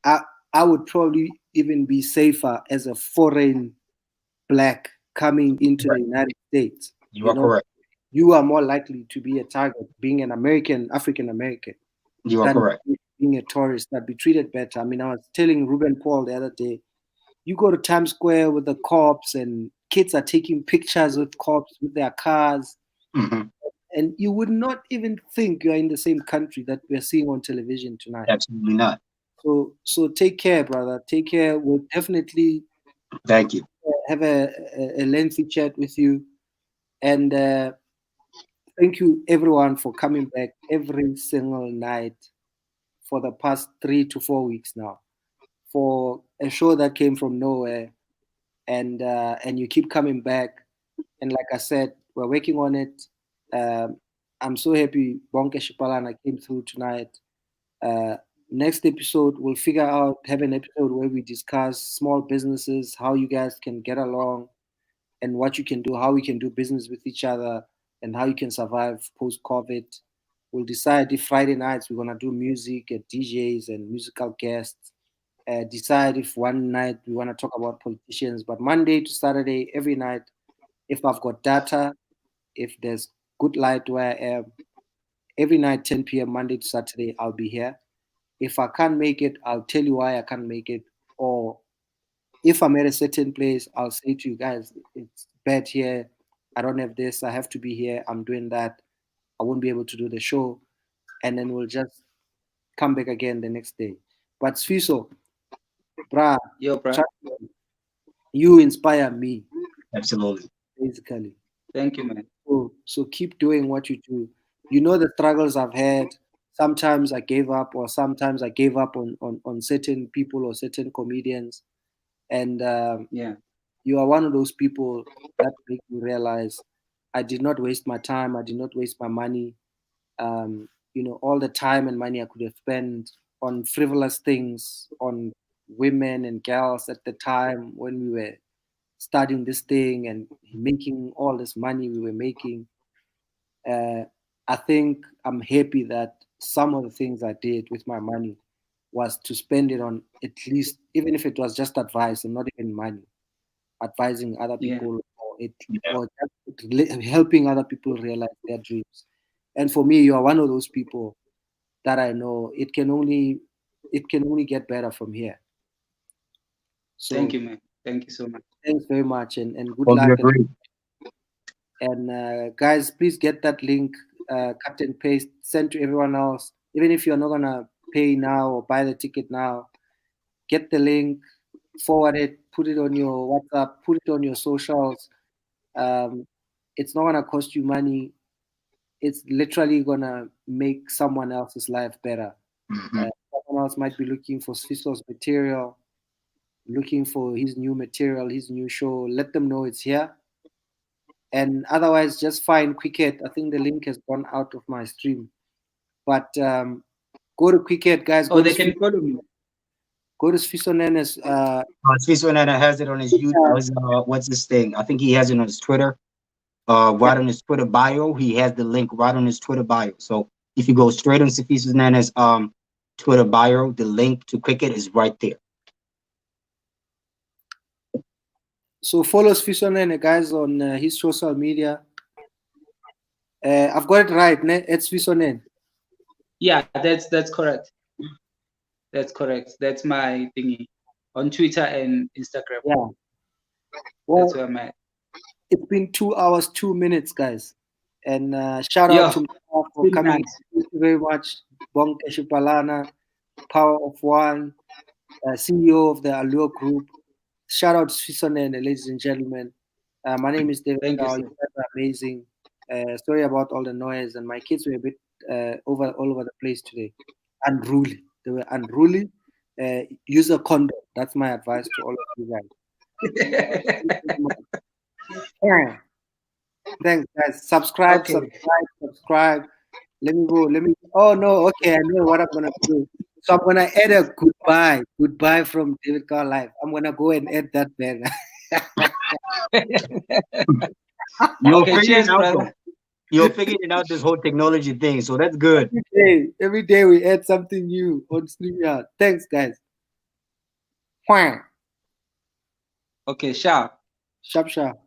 I would probably even be safer as a foreign Black coming into the United States. You are correct. You are more likely to be a target being an African American. You are correct. Being a tourist, that be treated better. I mean, I was telling Ruben Paul the other day, you go to Times Square with the cops and kids are taking pictures with cops with their cars. Mm-hmm. And you would not even think you're in the same country that we're seeing on television tonight. Absolutely not. So take care, brother. Take care. We'll definitely thank you. Have a lengthy chat with you. And thank you, everyone, for coming back every single night for the past 3 to 4 weeks now, for a show that came from nowhere. And you keep coming back. And like I said, we're working on it. I'm so happy Bonnke Shipalana came through tonight. Next episode, we'll have an episode where we discuss small businesses, how you guys can get along and what you can do, how we can do business with each other and how you can survive post-COVID. We'll decide if Friday nights we're going to do music and DJs and musical guests. Decide if one night we want to talk about politicians, but Monday to Saturday, every night, if I've got data, if there's good light where I am, every night, 10 p.m., Monday to Saturday, I'll be here. If I can't make it, I'll tell you why I can't make it. Or if I'm at a certain place, I'll say to you guys, it's bad here. I don't have this. I have to be here. I'm doing that. I won't be able to do the show. And then we'll just come back again the next day. But Sifiso, brah, Yo, bro. you inspire me, Absolutely. basically. Thank you, man. So keep doing what you do. You know the struggles I've had. Sometimes I gave up, or sometimes I gave up on certain people or certain comedians. And Yeah. you are one of those people that make me realize I did not waste my time. I did not waste my money. All the time and money I could have spent on frivolous things, on women and girls at the time when we were starting this thing and making all this money we were making. I think I'm happy that some of the things I did with my money was to spend it on, at least, even if it was just advice and not even money, advising other Yeah. people, or just helping other people realize their dreams. And for me, you are one of those people that I know it can only get better from here. So Thank you, man. Thank you so much. thanks very much, and good Totally luck. agree. And guys, please get that link, cut and paste, send to everyone else. Even if you're not gonna pay now or buy the ticket now, get the link, forward it, put it on your WhatsApp, put it on your socials. Um, it's not gonna cost you money. It's literally gonna make someone else's life better. Mhm. Someone else might be looking for Sifiso's material, looking for his new material, his new show. Let them know it's here. And otherwise, just find Quicket. I think the link has gone out of my stream. But go to Quicket, guys. Oh, they can follow me. Go to Sifiso Nene's. Sifiso Nene has it on his YouTube. What's this thing? I think he has it on his Twitter. Right on his Twitter bio, he has the link right on his Twitter bio. So if you go straight on Sifiso Nene's Twitter bio, the link to Cricket is right there. So follow Sifiso Nene, guys, on his social media. I've got it right. It's Sifiso Nene. Yeah, that's correct. That's correct. That's my thingy on Twitter and Instagram. Yeah. Well, that's where I'm at. It's been 2 hours, 2 minutes, guys. And shout out to Mara for coming. Nice. Thank you very much. Bonnke Shipalana, Power of One, CEO of the Allure Group. Shout out to Sifiso Nene, ladies and gentlemen. My name is David. Thank you, Gal. sir. You guys are amazing. Sorry about all the noise, and my kids were a bit all over the place today. Unruly. They were unruly. Use a condom. That's my advice to all of you guys. Yeah. Thanks, guys. Subscribe. Let me go. Oh no. Okay, I know what I'm gonna do. So I'm gonna add a goodbye. Goodbye from David Carl Live. I'm gonna go and add that banner. You're Okay, figuring cheers, out, brother. though. You're figuring out this whole technology thing, so that's good. Every day we add something new on StreamYard. Thanks, guys. Okay, sharp. Sharp.